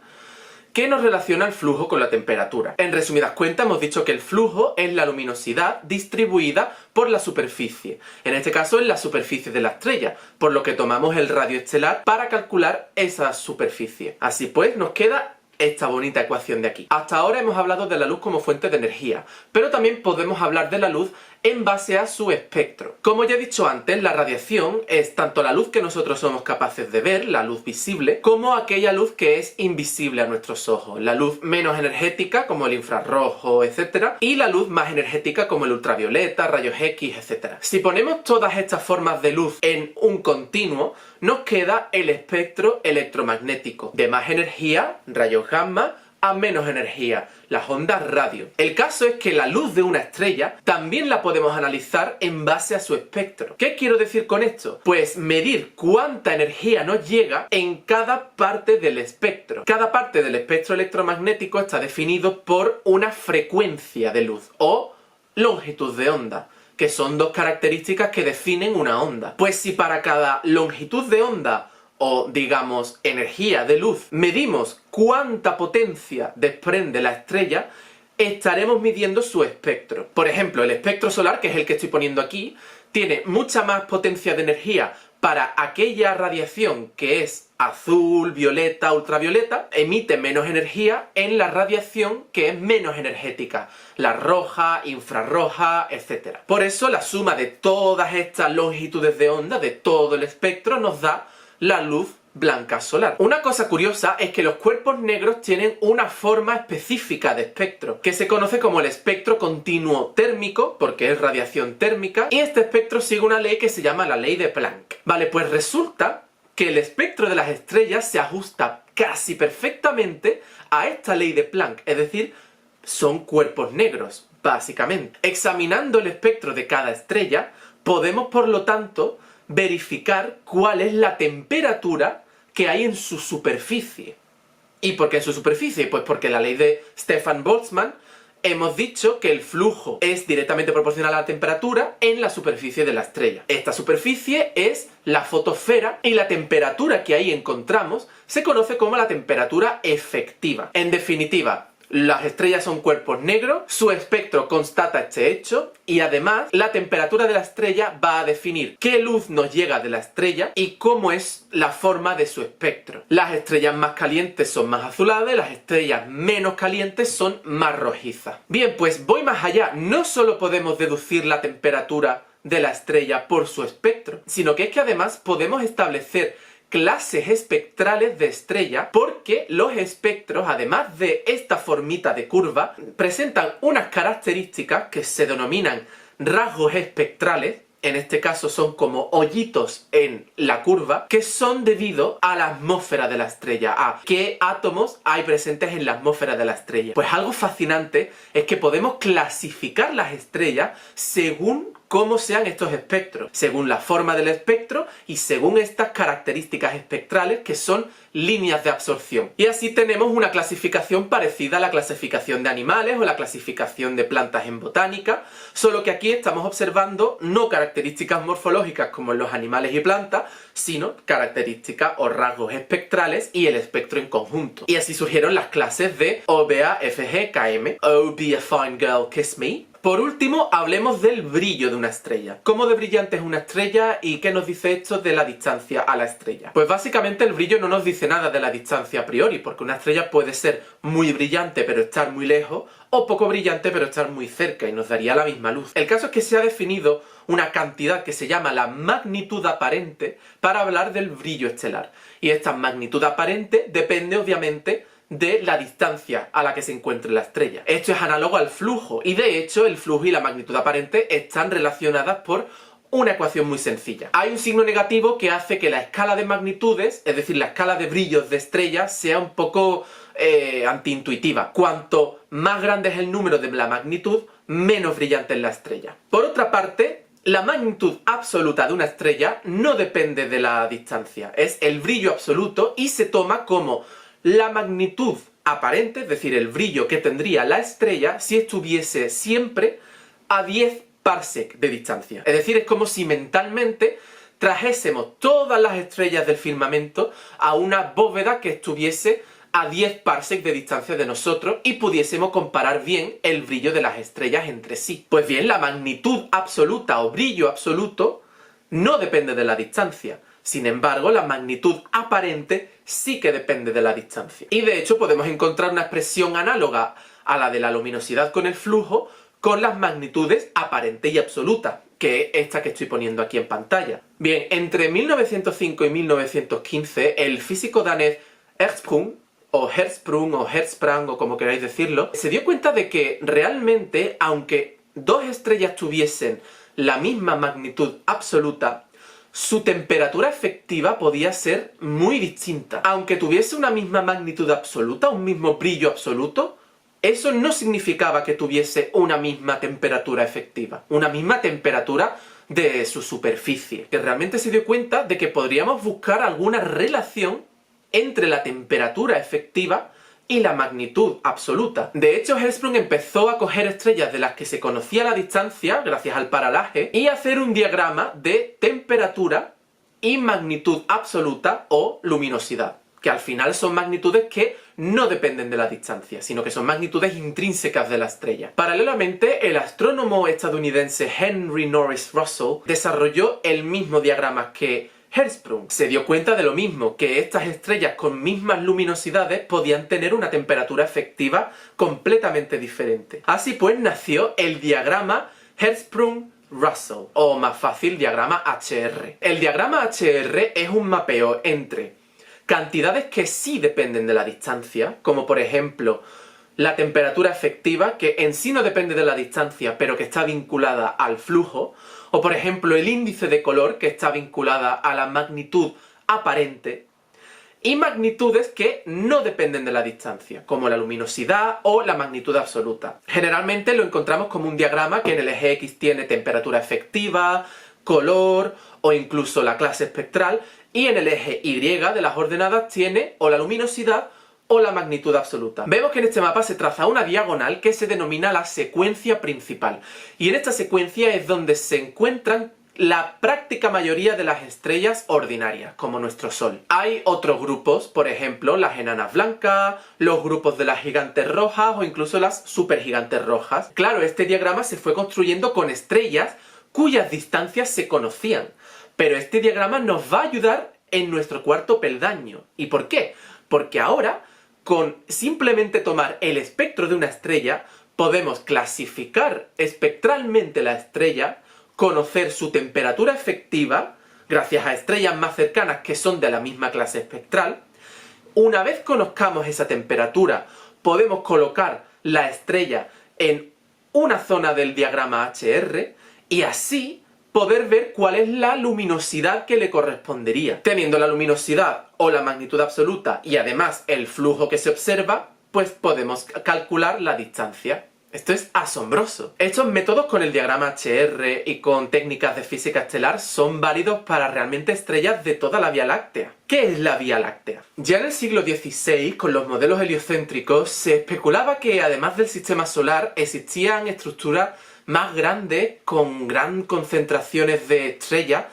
que nos relaciona el flujo con la temperatura. En resumidas cuentas, hemos dicho que el flujo es la luminosidad distribuida por la superficie. En este caso, es la superficie de la estrella, por lo que tomamos el radio estelar para calcular esa superficie. Así pues, nos queda esta bonita ecuación de aquí. Hasta ahora hemos hablado de la luz como fuente de energía, pero también podemos hablar de la luz en base a su espectro. Como ya he dicho antes, la radiación es tanto la luz que nosotros somos capaces de ver, la luz visible, como aquella luz que es invisible a nuestros ojos. La luz menos energética, como el infrarrojo, etc. Y la luz más energética, como el ultravioleta, rayos X, etc. Si ponemos todas estas formas de luz en un continuo, nos queda el espectro electromagnético. De más energía, rayos gamma, a menos energía, las ondas radio. El caso es que la luz de una estrella también la podemos analizar en base a su espectro. ¿Qué quiero decir con esto? Pues medir cuánta energía nos llega en cada parte del espectro. Cada parte del espectro electromagnético está definido por una frecuencia de luz o longitud de onda, que son dos características que definen una onda. Pues si para cada longitud de onda o digamos energía de luz, medimos cuánta potencia desprende la estrella, estaremos midiendo su espectro. Por ejemplo, el espectro solar, que es el que estoy poniendo aquí, tiene mucha más potencia de energía para aquella radiación que es azul, violeta, ultravioleta, emite menos energía en la radiación que es menos energética, la roja, infrarroja, etc. Por eso la suma de todas estas longitudes de onda, de todo el espectro, nos da la luz blanca solar. Una cosa curiosa es que los cuerpos negros tienen una forma específica de espectro, que se conoce como el espectro continuo térmico, porque es radiación térmica, y este espectro sigue una ley que se llama la ley de Planck. Vale, pues resulta que el espectro de las estrellas se ajusta casi perfectamente a esta ley de Planck, es decir, son cuerpos negros, básicamente. Examinando el espectro de cada estrella, podemos, por lo tanto, verificar cuál es la temperatura que hay en su superficie. ¿Y por qué en su superficie? Pues porque la ley de Stefan Boltzmann hemos dicho que el flujo es directamente proporcional a la temperatura en la superficie de la estrella. Esta superficie es la fotosfera y la temperatura que ahí encontramos se conoce como la temperatura efectiva. En definitiva, las estrellas son cuerpos negros, su espectro constata este hecho y además la temperatura de la estrella va a definir qué luz nos llega de la estrella y cómo es la forma de su espectro. Las estrellas más calientes son más azuladas y las estrellas menos calientes son más rojizas. Bien, pues voy más allá. No solo podemos deducir la temperatura de la estrella por su espectro, sino que es que además podemos establecer clases espectrales de estrella porque los espectros, además de esta formita de curva, presentan unas características que se denominan rasgos espectrales en este caso son como hoyitos en la curva, que son debido a la atmósfera de la estrella, a qué átomos hay presentes en la atmósfera de la estrella. Pues algo fascinante es que podemos clasificar las estrellas según cómo sean estos espectros, según la forma del espectro y según estas características espectrales que son líneas de absorción. Y así tenemos una clasificación parecida a la clasificación de animales o la clasificación de plantas en botánica, solo que aquí estamos observando no características morfológicas como en los animales y plantas, sino características o rasgos espectrales y el espectro en conjunto. Y así surgieron las clases de OBAFG-KM, Oh Be a Fine Girl, Kiss Me. Por último, hablemos del brillo de una estrella. ¿Cómo de brillante es una estrella y qué nos dice esto de la distancia a la estrella? Pues básicamente el brillo no nos dice nada de la distancia a priori, porque una estrella puede ser muy brillante pero estar muy lejos, o poco brillante pero estar muy cerca y nos daría la misma luz. El caso es que se ha definido una cantidad que se llama la magnitud aparente para hablar del brillo estelar. Y esta magnitud aparente depende obviamente de la distancia a la que se encuentre la estrella. Esto es análogo al flujo, y de hecho el flujo y la magnitud aparente están relacionadas por una ecuación muy sencilla. Hay un signo negativo que hace que la escala de magnitudes, es decir, la escala de brillos de estrellas, sea un poco antiintuitiva. Cuanto más grande es el número de la magnitud, menos brillante es la estrella. Por otra parte, la magnitud absoluta de una estrella no depende de la distancia, es el brillo absoluto y se toma como la magnitud aparente, es decir, el brillo que tendría la estrella si estuviese siempre a 10 parsec de distancia. Es decir, es como si mentalmente trajésemos todas las estrellas del firmamento a una bóveda que estuviese a 10 parsec de distancia de nosotros y pudiésemos comparar bien el brillo de las estrellas entre sí. Pues bien, la magnitud absoluta o brillo absoluto no depende de la distancia. Sin embargo, la magnitud aparente sí que depende de la distancia. Y de hecho podemos encontrar una expresión análoga a la de la luminosidad con el flujo con las magnitudes aparente y absoluta, que es esta que estoy poniendo aquí en pantalla. Bien, entre 1905 y 1915, el físico danés Hertzsprung, o Hertzsprung, o Hertzsprung, o como queráis decirlo, se dio cuenta de que realmente, aunque dos estrellas tuviesen la misma magnitud absoluta, su temperatura efectiva podía ser muy distinta. Aunque tuviese una misma magnitud absoluta, un mismo brillo absoluto, eso no significaba que tuviese una misma temperatura efectiva, una misma temperatura de su superficie. Que realmente se dio cuenta de que podríamos buscar alguna relación entre la temperatura efectiva y la magnitud absoluta. De hecho, Hertzsprung empezó a coger estrellas de las que se conocía la distancia, gracias al paralaje, y hacer un diagrama de temperatura y magnitud absoluta o luminosidad, que al final son magnitudes que no dependen de la distancia, sino que son magnitudes intrínsecas de la estrella. Paralelamente, el astrónomo estadounidense Henry Norris Russell desarrolló el mismo diagrama que Hertzsprung. Se dio cuenta de lo mismo, que estas estrellas con mismas luminosidades podían tener una temperatura efectiva completamente diferente. Así pues nació el diagrama Hertzsprung-Russell, o más fácil, diagrama HR. El diagrama HR es un mapeo entre cantidades que sí dependen de la distancia, como por ejemplo la temperatura efectiva, que en sí no depende de la distancia, pero que está vinculada al flujo, o por ejemplo el índice de color, que está vinculada a la magnitud aparente, y magnitudes que no dependen de la distancia, como la luminosidad o la magnitud absoluta. Generalmente lo encontramos como un diagrama que en el eje X tiene temperatura efectiva, color o incluso la clase espectral, y en el eje Y de las ordenadas tiene o la luminosidad o la magnitud absoluta. Vemos que en este mapa se traza una diagonal que se denomina la secuencia principal, y en esta secuencia es donde se encuentran la práctica mayoría de las estrellas ordinarias, como nuestro Sol. Hay otros grupos, por ejemplo, las enanas blancas, los grupos de las gigantes rojas o incluso las supergigantes rojas. Claro, este diagrama se fue construyendo con estrellas cuyas distancias se conocían, pero este diagrama nos va a ayudar en nuestro cuarto peldaño. ¿Y por qué? Porque ahora, con simplemente tomar el espectro de una estrella, podemos clasificar espectralmente la estrella, conocer su temperatura efectiva, gracias a estrellas más cercanas que son de la misma clase espectral. Una vez conozcamos esa temperatura, podemos colocar la estrella en una zona del diagrama HR, y así poder ver cuál es la luminosidad que le correspondería. Teniendo la luminosidad o la magnitud absoluta y además el flujo que se observa, pues podemos calcular la distancia. Esto es asombroso. Estos métodos con el diagrama HR y con técnicas de física estelar son válidos para realmente estrellas de toda la Vía Láctea. ¿Qué es la Vía Láctea? Ya en el siglo XVI, con los modelos heliocéntricos, se especulaba que además del sistema solar existían estructuras más grandes con gran concentraciones de estrellas,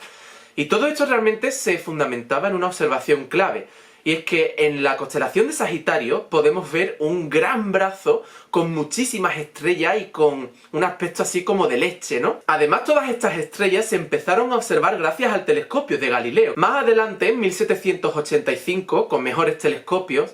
y todo esto realmente se fundamentaba en una observación clave. Y es que en la constelación de Sagitario podemos ver un gran brazo con muchísimas estrellas y con un aspecto así como de leche, ¿no? Además, todas estas estrellas se empezaron a observar gracias al telescopio de Galileo. Más adelante, en 1785, con mejores telescopios,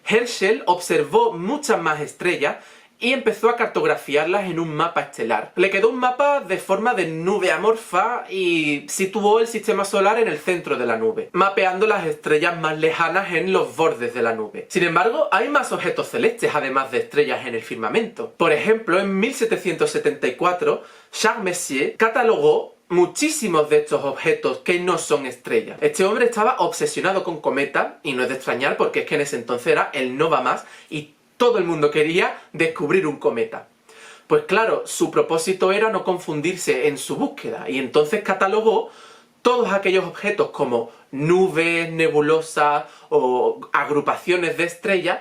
Herschel observó muchas más estrellas y empezó a cartografiarlas en un mapa estelar. Le quedó un mapa de forma de nube amorfa y situó el sistema solar en el centro de la nube, mapeando las estrellas más lejanas en los bordes de la nube. Sin embargo, hay más objetos celestes además de estrellas en el firmamento. Por ejemplo, en 1774, Charles Messier catalogó muchísimos de estos objetos que no son estrellas. Este hombre estaba obsesionado con cometas, y no es de extrañar porque es que en ese entonces era el Nova Más y todo el mundo quería descubrir un cometa. Pues claro, su propósito era no confundirse en su búsqueda, y entonces catalogó todos aquellos objetos como nubes, nebulosas o agrupaciones de estrellas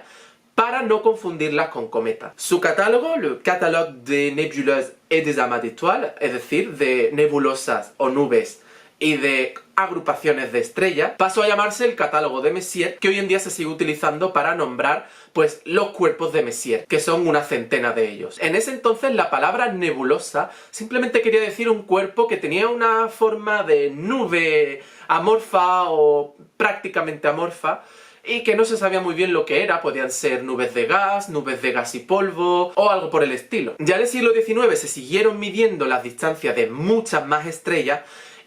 para no confundirlas con cometas. Su catálogo, le Catalogue des nébuleuses et des amas d'étoiles, es decir, de nebulosas o nubes y de agrupaciones de estrellas, pasó a llamarse el catálogo de Messier, que hoy en día se sigue utilizando para nombrar pues los cuerpos de Messier, que son una centena de ellos. En ese entonces la palabra nebulosa simplemente quería decir un cuerpo que tenía una forma de nube amorfa o prácticamente amorfa, y que no se sabía muy bien lo que era. Podían ser nubes de gas y polvo, o algo por el estilo. Ya en el siglo XIX se siguieron midiendo las distancias de muchas más estrellas,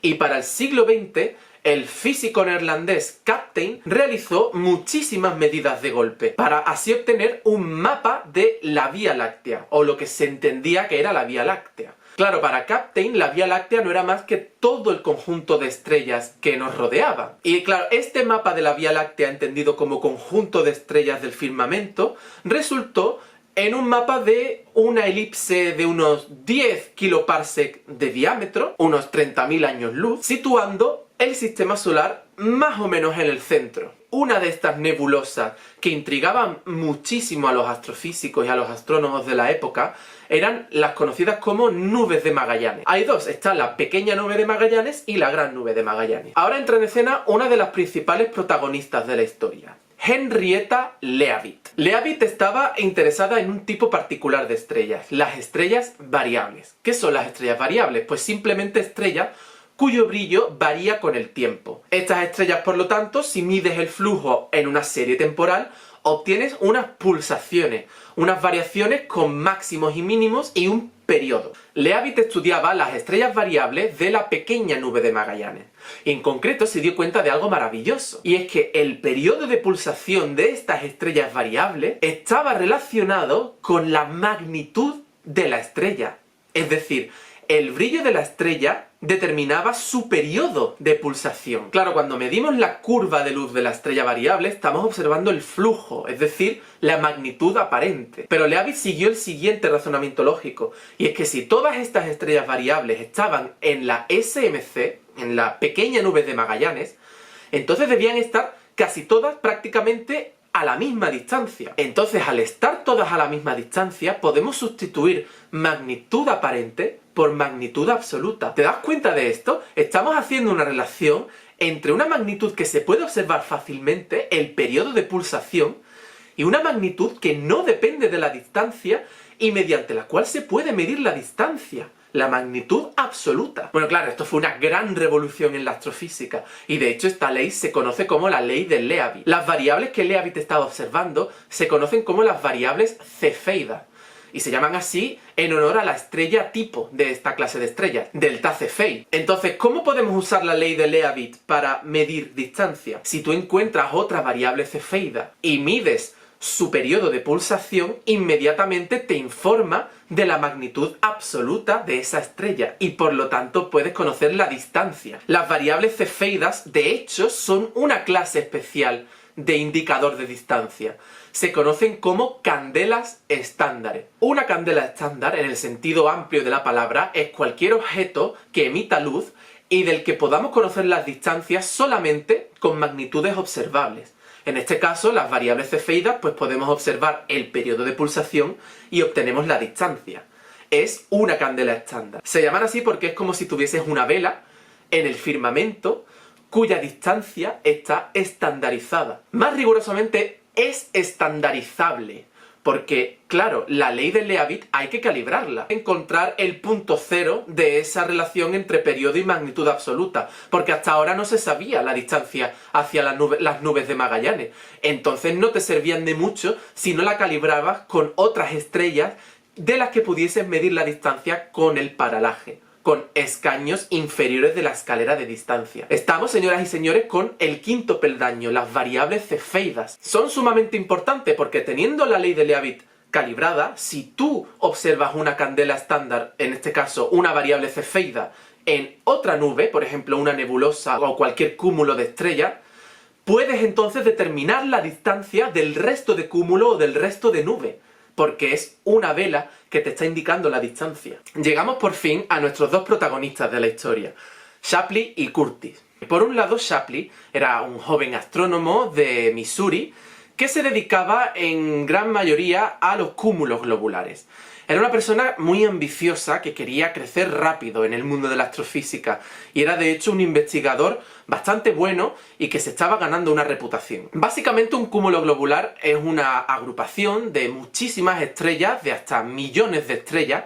y para el siglo XX, el físico neerlandés Kapteyn realizó muchísimas medidas de golpe, para así obtener un mapa de la Vía Láctea, o lo que se entendía que era la Vía Láctea. Claro, para Kapteyn la Vía Láctea no era más que todo el conjunto de estrellas que nos rodeaban. Y claro, este mapa de la Vía Láctea, entendido como conjunto de estrellas del firmamento, resultó en un mapa de una elipse de unos 10 kiloparsec de diámetro, unos 30.000 años luz, situando el sistema solar más o menos en el centro. Una de estas nebulosas que intrigaban muchísimo a los astrofísicos y a los astrónomos de la época eran las conocidas como nubes de Magallanes. Hay dos, está la pequeña nube de Magallanes y la gran nube de Magallanes. Ahora entra en escena una de las principales protagonistas de la historia, Henrietta Leavitt. Leavitt estaba interesada en un tipo particular de estrellas, las estrellas variables. ¿Qué son las estrellas variables? Pues simplemente estrellas cuyo brillo varía con el tiempo. Estas estrellas, por lo tanto, si mides el flujo en una serie temporal, obtienes unas pulsaciones, unas variaciones con máximos y mínimos y un periodo. Leavitt estudiaba las estrellas variables de la pequeña nube de Magallanes. Y en concreto se dio cuenta de algo maravilloso, y es que el periodo de pulsación de estas estrellas variables estaba relacionado con la magnitud de la estrella. Es decir, el brillo de la estrella determinaba su periodo de pulsación. Claro, cuando medimos la curva de luz de la estrella variable, estamos observando el flujo, es decir, la magnitud aparente. Pero Leavitt siguió el siguiente razonamiento lógico, y es que si todas estas estrellas variables estaban en la SMC, en la pequeña nube de Magallanes, entonces debían estar casi todas prácticamente a la misma distancia. Entonces, al estar todas a la misma distancia, podemos sustituir magnitud aparente por magnitud absoluta. ¿Te das cuenta de esto? Estamos haciendo una relación entre una magnitud que se puede observar fácilmente, el periodo de pulsación, y una magnitud que no depende de la distancia y mediante la cual se puede medir la distancia. La magnitud absoluta. Bueno, claro, esto fue una gran revolución en la astrofísica, y de hecho esta ley se conoce como la ley de Leavitt. Las variables que Leavitt estaba observando se conocen como las variables cefeidas, y se llaman así en honor a la estrella tipo de esta clase de estrellas, Delta Cephei. Entonces, ¿cómo podemos usar la ley de Leavitt para medir distancia? Si tú encuentras otra variable cefeida y mides su periodo de pulsación inmediatamente te informa de la magnitud absoluta de esa estrella y por lo tanto puedes conocer la distancia. Las variables cefeidas, de hecho, son una clase especial de indicador de distancia. Se conocen como candelas estándares. Una candela estándar, en el sentido amplio de la palabra, es cualquier objeto que emita luz y del que podamos conocer las distancias solamente con magnitudes observables. En este caso, las variables cefeidas, pues podemos observar el periodo de pulsación y obtenemos la distancia. Es una candela estándar. Se llaman así porque es como si tuvieses una vela en el firmamento cuya distancia está estandarizada. Más rigurosamente, es estandarizable. Porque, claro, la ley de Leavitt hay que calibrarla. Encontrar el punto cero de esa relación entre periodo y magnitud absoluta. Porque hasta ahora no se sabía la distancia hacia las nubes de Magallanes. Entonces no te servían de mucho si no la calibrabas con otras estrellas de las que pudieses medir la distancia con el paralaje, con escaños inferiores de la escalera de distancia. Estamos, señoras y señores, con el quinto peldaño, las variables cefeidas. Son sumamente importantes porque teniendo la ley de Leavitt calibrada, si tú observas una candela estándar, en este caso una variable cefeida, en otra nube, por ejemplo una nebulosa o cualquier cúmulo de estrellas, puedes entonces determinar la distancia del resto de cúmulo o del resto de nube, porque es una vela que te está indicando la distancia. Llegamos por fin a nuestros dos protagonistas de la historia, Shapley y Curtis. Por un lado, Shapley era un joven astrónomo de Missouri que se dedicaba en gran mayoría a los cúmulos globulares. Era una persona muy ambiciosa que quería crecer rápido en el mundo de la astrofísica y era de hecho un investigador bastante bueno y que se estaba ganando una reputación. Básicamente un cúmulo globular es una agrupación de muchísimas estrellas, de hasta millones de estrellas,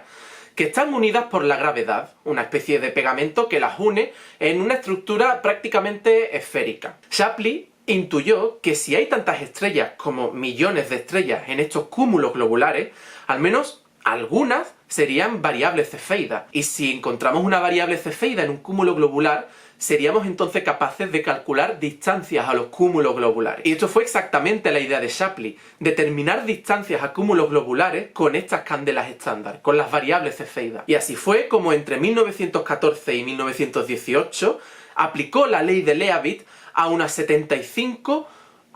que están unidas por la gravedad, una especie de pegamento que las une en una estructura prácticamente esférica. Shapley intuyó que si hay tantas estrellas como millones de estrellas en estos cúmulos globulares, al menos algunas serían variables cefeidas. Y si encontramos una variable cefeida en un cúmulo globular, seríamos entonces capaces de calcular distancias a los cúmulos globulares. Y esto fue exactamente la idea de Shapley, determinar distancias a cúmulos globulares con estas candelas estándar, con las variables cefeidas. Y así fue como entre 1914 y 1918 aplicó la ley de Leavitt a unas 75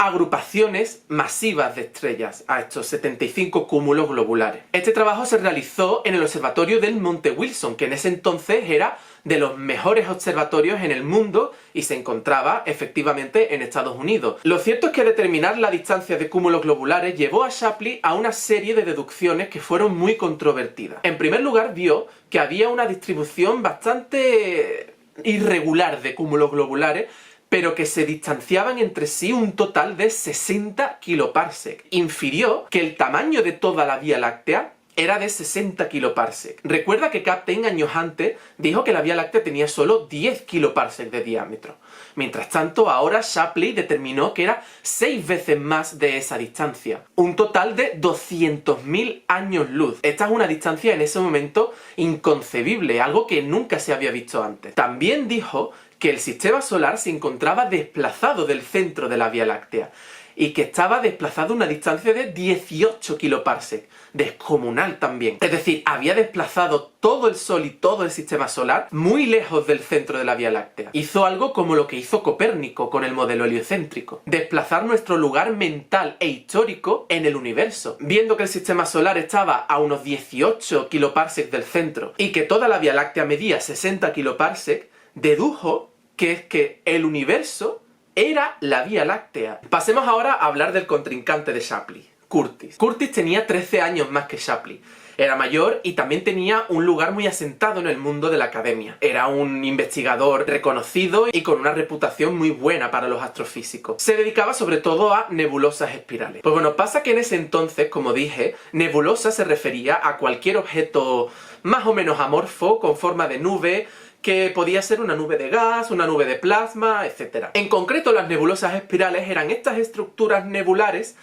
agrupaciones masivas de estrellas, a estos 75 cúmulos globulares. Este trabajo se realizó en el observatorio del Monte Wilson, que en ese entonces era de los mejores observatorios en el mundo y se encontraba efectivamente en Estados Unidos. Lo cierto es que determinar la distancia de cúmulos globulares llevó a Shapley a una serie de deducciones que fueron muy controvertidas. En primer lugar, vio que había una distribución bastante irregular de cúmulos globulares, pero que se distanciaban entre sí un total de 60 kiloparsec. Infirió que el tamaño de toda la Vía Láctea era de 60 kiloparsec. Recuerda que Kapteyn años antes dijo que la Vía Láctea tenía solo 10 kiloparsec de diámetro. Mientras tanto, ahora Shapley determinó que era 6 veces más de esa distancia. Un total de 200.000 años luz. Esta es una distancia en ese momento inconcebible, algo que nunca se había visto antes. También dijo que el sistema solar se encontraba desplazado del centro de la Vía Láctea y que estaba desplazado a una distancia de 18 kiloparsec, descomunal también. Es decir, había desplazado todo el Sol y todo el sistema solar muy lejos del centro de la Vía Láctea. Hizo algo como lo que hizo Copérnico con el modelo heliocéntrico: desplazar nuestro lugar mental e histórico en el universo. Viendo que el sistema solar estaba a unos 18 kiloparsec del centro y que toda la Vía Láctea medía 60 kiloparsec, dedujo que es que el universo era la Vía Láctea. Pasemos ahora a hablar del contrincante de Shapley, Curtis. Curtis tenía 13 años más que Shapley. Era mayor y también tenía un lugar muy asentado en el mundo de la academia. Era un investigador reconocido y con una reputación muy buena para los astrofísicos. Se dedicaba sobre todo a nebulosas espirales. Pues bueno, pasa que en ese entonces, como dije, nebulosa se refería a cualquier objeto más o menos amorfo, con forma de nube, que podía ser una nube de gas, una nube de plasma, etc. En concreto, las nebulosas espirales eran estas estructuras nebulares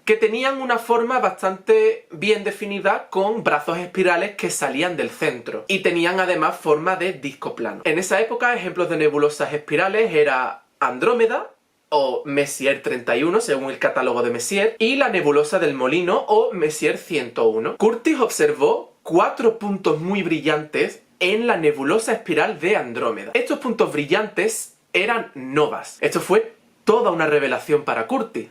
que tenían una forma bastante bien definida, con brazos espirales que salían del centro y tenían además forma de disco plano. En esa época, ejemplos de nebulosas espirales era Andrómeda o Messier 31 según el catálogo de Messier, y la nebulosa del Molino o Messier 101. Curtis observó 4 puntos muy brillantes en la nebulosa espiral de Andrómeda. Estos puntos brillantes eran novas. Esto fue toda una revelación para Curtis,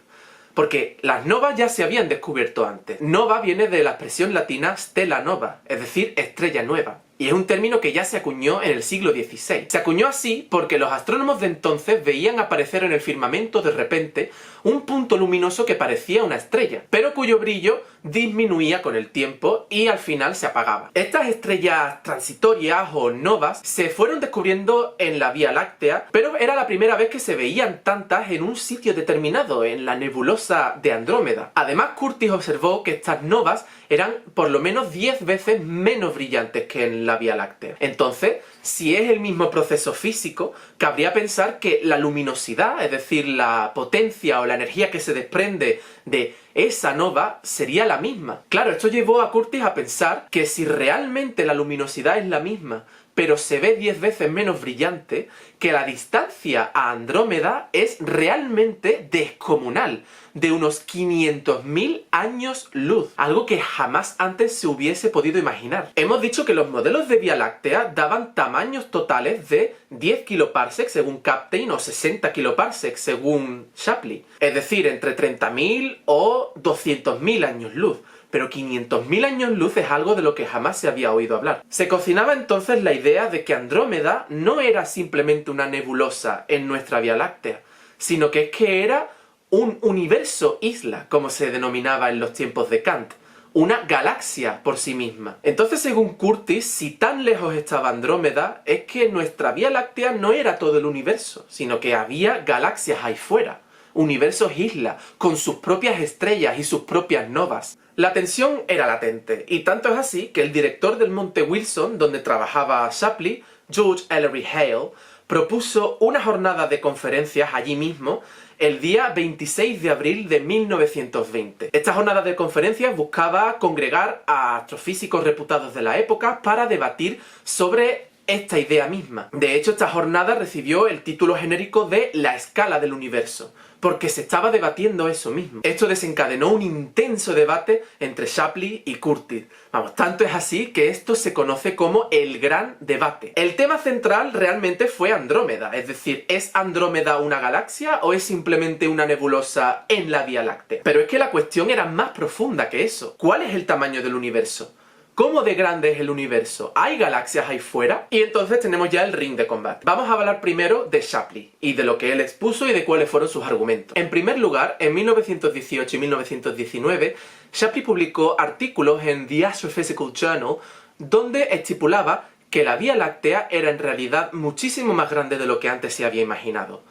porque las novas ya se habían descubierto antes. Nova viene de la expresión latina stella nova, es decir, estrella nueva. Y es un término que ya se acuñó en el siglo XVI. Se acuñó así porque los astrónomos de entonces veían aparecer en el firmamento de repente un punto luminoso que parecía una estrella, pero cuyo brillo disminuía con el tiempo y al final se apagaba. Estas estrellas transitorias o novas se fueron descubriendo en la Vía Láctea, pero era la primera vez que se veían tantas en un sitio determinado, en la nebulosa de Andrómeda. Además, Curtis observó que estas novas eran por lo menos 10 veces menos brillantes que en la Vía Láctea. Entonces, si es el mismo proceso físico, cabría pensar que la luminosidad, es decir, la potencia o la energía que se desprende de esa nova, sería la misma. Claro, esto llevó a Curtis a pensar que si realmente la luminosidad es la misma, pero se ve 10 veces menos brillante, que la distancia a Andrómeda es realmente descomunal, de unos 500.000 años luz, algo que jamás antes se hubiese podido imaginar. Hemos dicho que los modelos de Vía Láctea daban tamaños totales de 10 kiloparsecs según Kapteyn o 60 kiloparsecs según Shapley, es decir, entre 30.000 o 200.000 años luz. Pero 500.000 años luz es algo de lo que jamás se había oído hablar. Se cocinaba entonces la idea de que Andrómeda no era simplemente una nebulosa en nuestra Vía Láctea, sino que era un universo isla, como se denominaba en los tiempos de Kant, una galaxia por sí misma. Entonces, según Curtis, si tan lejos estaba Andrómeda, es que nuestra Vía Láctea no era todo el universo, sino que había galaxias ahí fuera, universos isla, con sus propias estrellas y sus propias novas. La tensión era latente, y tanto es así que el director del Monte Wilson, donde trabajaba Shapley, George Ellery Hale, propuso una jornada de conferencias allí mismo el día 26 de abril de 1920. Esta jornada de conferencias buscaba congregar a astrofísicos reputados de la época para debatir sobre esta idea misma. De hecho, esta jornada recibió el título genérico de la escala del universo, porque se estaba debatiendo eso mismo. Esto desencadenó un intenso debate entre Shapley y Curtis. Vamos, tanto es así que esto se conoce como el Gran Debate. El tema central realmente fue Andrómeda, es decir, ¿es Andrómeda una galaxia o es simplemente una nebulosa en la Vía Láctea? Pero es que la cuestión era más profunda que eso. ¿Cuál es el tamaño del universo? ¿Cómo de grande es el universo? ¿Hay galaxias ahí fuera? Y entonces tenemos ya el ring de combate. Vamos a hablar primero de Shapley, y de lo que él expuso y de cuáles fueron sus argumentos. En primer lugar, en 1918 y 1919, Shapley publicó artículos en The Astrophysical Journal donde estipulaba que la Vía Láctea era en realidad muchísimo más grande de lo que antes se había imaginado.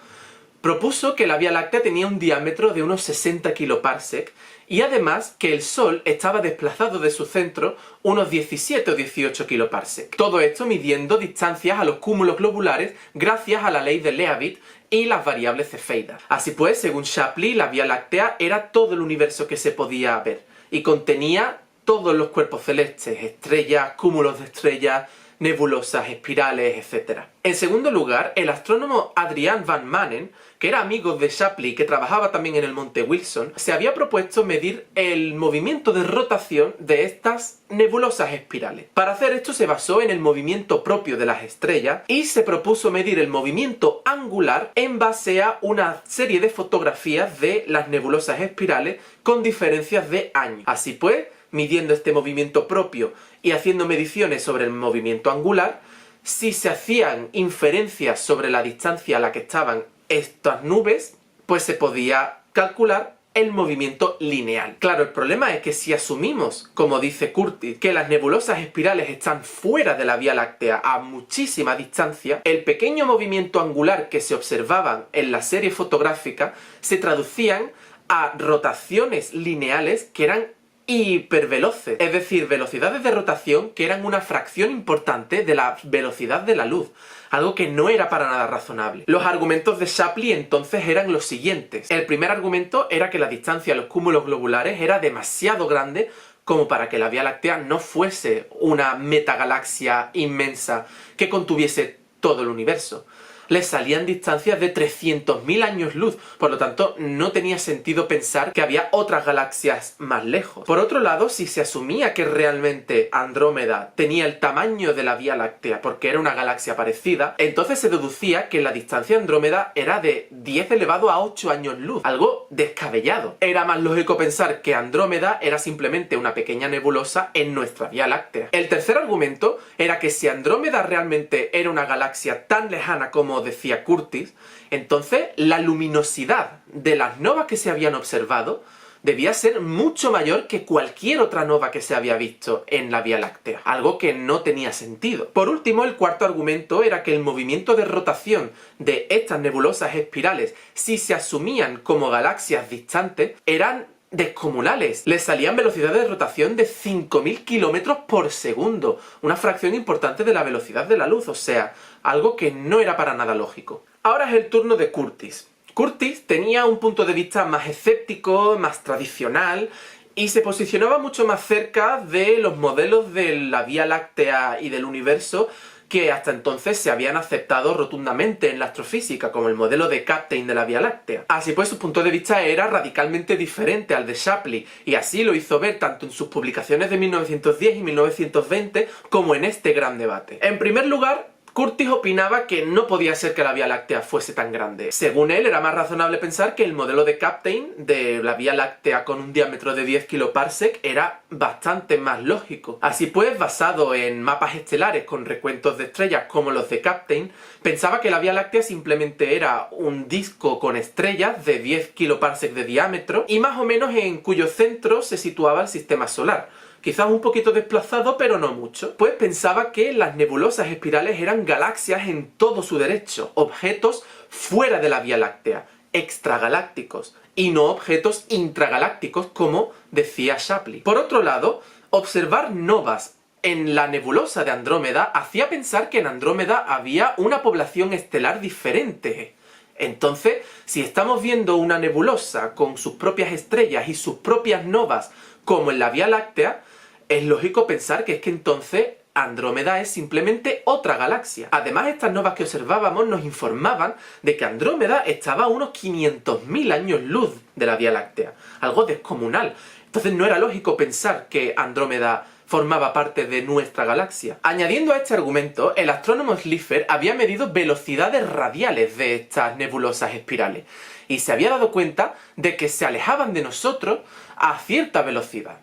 Propuso que la Vía Láctea tenía un diámetro de unos 60 kiloparsecs y además que el Sol estaba desplazado de su centro unos 17 o 18 kiloparsecs. Todo esto midiendo distancias a los cúmulos globulares gracias a la ley de Leavitt y las variables cefeidas. Así pues, según Shapley, la Vía Láctea era todo el universo que se podía ver y contenía todos los cuerpos celestes, estrellas, cúmulos de estrellas, nebulosas, espirales, etc. En segundo lugar, el astrónomo Adrian van Manen, que era amigo de Shapley y que trabajaba también en el Monte Wilson, se había propuesto medir el movimiento de rotación de estas nebulosas espirales. Para hacer esto se basó en el movimiento propio de las estrellas y se propuso medir el movimiento angular en base a una serie de fotografías de las nebulosas espirales con diferencias de años. Así pues, midiendo este movimiento propio y haciendo mediciones sobre el movimiento angular, si se hacían inferencias sobre la distancia a la que estaban estas nubes, pues se podía calcular el movimiento lineal. Claro, el problema es que si asumimos, como dice Curtis, que las nebulosas espirales están fuera de la Vía Láctea a muchísima distancia, el pequeño movimiento angular que se observaban en la serie fotográfica se traducían a rotaciones lineales que eran hiperveloces, es decir, velocidades de rotación que eran una fracción importante de la velocidad de la luz, algo que no era para nada razonable. Los argumentos de Shapley entonces eran los siguientes. El primer argumento era que la distancia a los cúmulos globulares era demasiado grande como para que la Vía Láctea no fuese una metagalaxia inmensa que contuviese todo el universo. les salían distancias de 300.000 años luz, por lo tanto no tenía sentido pensar que había otras galaxias más lejos. Por otro lado, si se asumía que realmente Andrómeda tenía el tamaño de la Vía Láctea porque era una galaxia parecida, entonces se deducía que la distancia de Andrómeda era de 10 elevado a 8 años luz, algo descabellado. Era más lógico pensar que Andrómeda era simplemente una pequeña nebulosa en nuestra Vía Láctea. El tercer argumento era que si Andrómeda realmente era una galaxia tan lejana como decía Curtis, entonces la luminosidad de las novas que se habían observado debía ser mucho mayor que cualquier otra nova que se había visto en la Vía Láctea, algo que no tenía sentido. Por último, el cuarto argumento era que el movimiento de rotación de estas nebulosas espirales, si se asumían como galaxias distantes, eran descomunales. Les salían velocidades de rotación de 5.000 kilómetros por segundo, una fracción importante de la velocidad de la luz, o sea, algo que no era para nada lógico. Ahora es el turno de Curtis. Curtis tenía un punto de vista más escéptico, más tradicional, y se posicionaba mucho más cerca de los modelos de la Vía Láctea y del universo que hasta entonces se habían aceptado rotundamente en la astrofísica, como el modelo de Kapteyn de la Vía Láctea. Así pues, su punto de vista era radicalmente diferente al de Shapley, y así lo hizo ver tanto en sus publicaciones de 1910 y 1920 como en este gran debate. En primer lugar, Curtis opinaba que no podía ser que la Vía Láctea fuese tan grande. Según él, era más razonable pensar que el modelo de Kapteyn de la Vía Láctea con un diámetro de 10 kiloparsec era bastante más lógico. Así pues, basado en mapas estelares con recuentos de estrellas como los de Kapteyn, pensaba que la Vía Láctea simplemente era un disco con estrellas de 10 kiloparsec de diámetro y más o menos en cuyo centro se situaba el sistema solar. Quizás un poquito desplazado, pero no mucho. Pues pensaba que las nebulosas espirales eran galaxias en todo su derecho, objetos fuera de la Vía Láctea, extragalácticos, y no objetos intragalácticos como decía Shapley. Por otro lado, observar novas en la nebulosa de Andrómeda hacía pensar que en Andrómeda había una población estelar diferente. Entonces, si estamos viendo una nebulosa con sus propias estrellas y sus propias novas como en la Vía Láctea, es lógico pensar que es que entonces Andrómeda es simplemente otra galaxia. Además, estas novas que observábamos nos informaban de que Andrómeda estaba a unos 500.000 años luz de la Vía Láctea, algo descomunal. Entonces no era lógico pensar que Andrómeda formaba parte de nuestra galaxia. Añadiendo a este argumento, el astrónomo Slipher había medido velocidades radiales de estas nebulosas espirales y se había dado cuenta de que se alejaban de nosotros a cierta velocidad.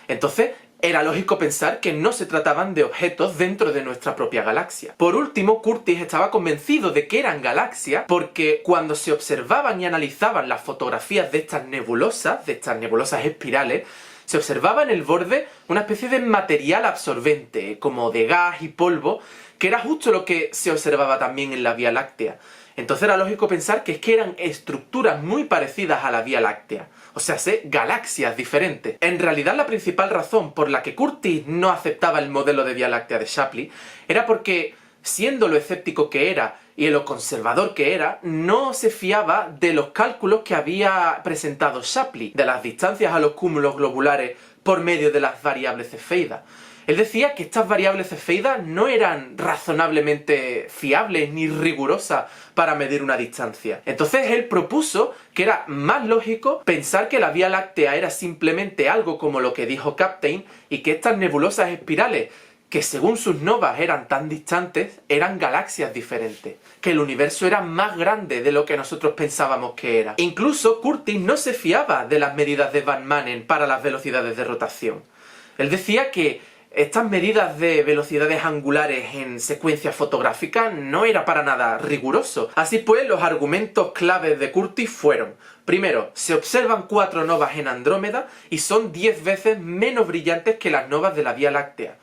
Entonces, era lógico pensar que no se trataban de objetos dentro de nuestra propia galaxia. Por último, Curtis estaba convencido de que eran galaxias porque cuando se observaban y analizaban las fotografías de estas nebulosas espirales, se observaba en el borde una especie de material absorbente, como de gas y polvo, que era justo lo que se observaba también en la Vía Láctea. Entonces era lógico pensar que eran estructuras muy parecidas a la Vía Láctea. O sea, galaxias diferentes. En realidad, la principal razón por la que Curtis no aceptaba el modelo de Vía Láctea de Shapley era porque, siendo lo escéptico que era y lo conservador que era, no se fiaba de los cálculos que había presentado Shapley, de las distancias a los cúmulos globulares por medio de las variables cefeidas. Él decía que estas variables cefeidas no eran razonablemente fiables ni rigurosas para medir una distancia. Entonces él propuso que era más lógico pensar que la Vía Láctea era simplemente algo como lo que dijo Kapteyn y que estas nebulosas espirales, que según sus novas eran tan distantes, eran galaxias diferentes, que el universo era más grande de lo que nosotros pensábamos que era. Incluso Curtis no se fiaba de las medidas de Van Manen para las velocidades de rotación. Él decía que estas medidas de velocidades angulares en secuencia fotográfica no era para nada riguroso. Así pues, los argumentos claves de Curtis fueron: primero, se observan 4 novas en Andrómeda y son 10 veces menos brillantes que las novas de la Vía Láctea.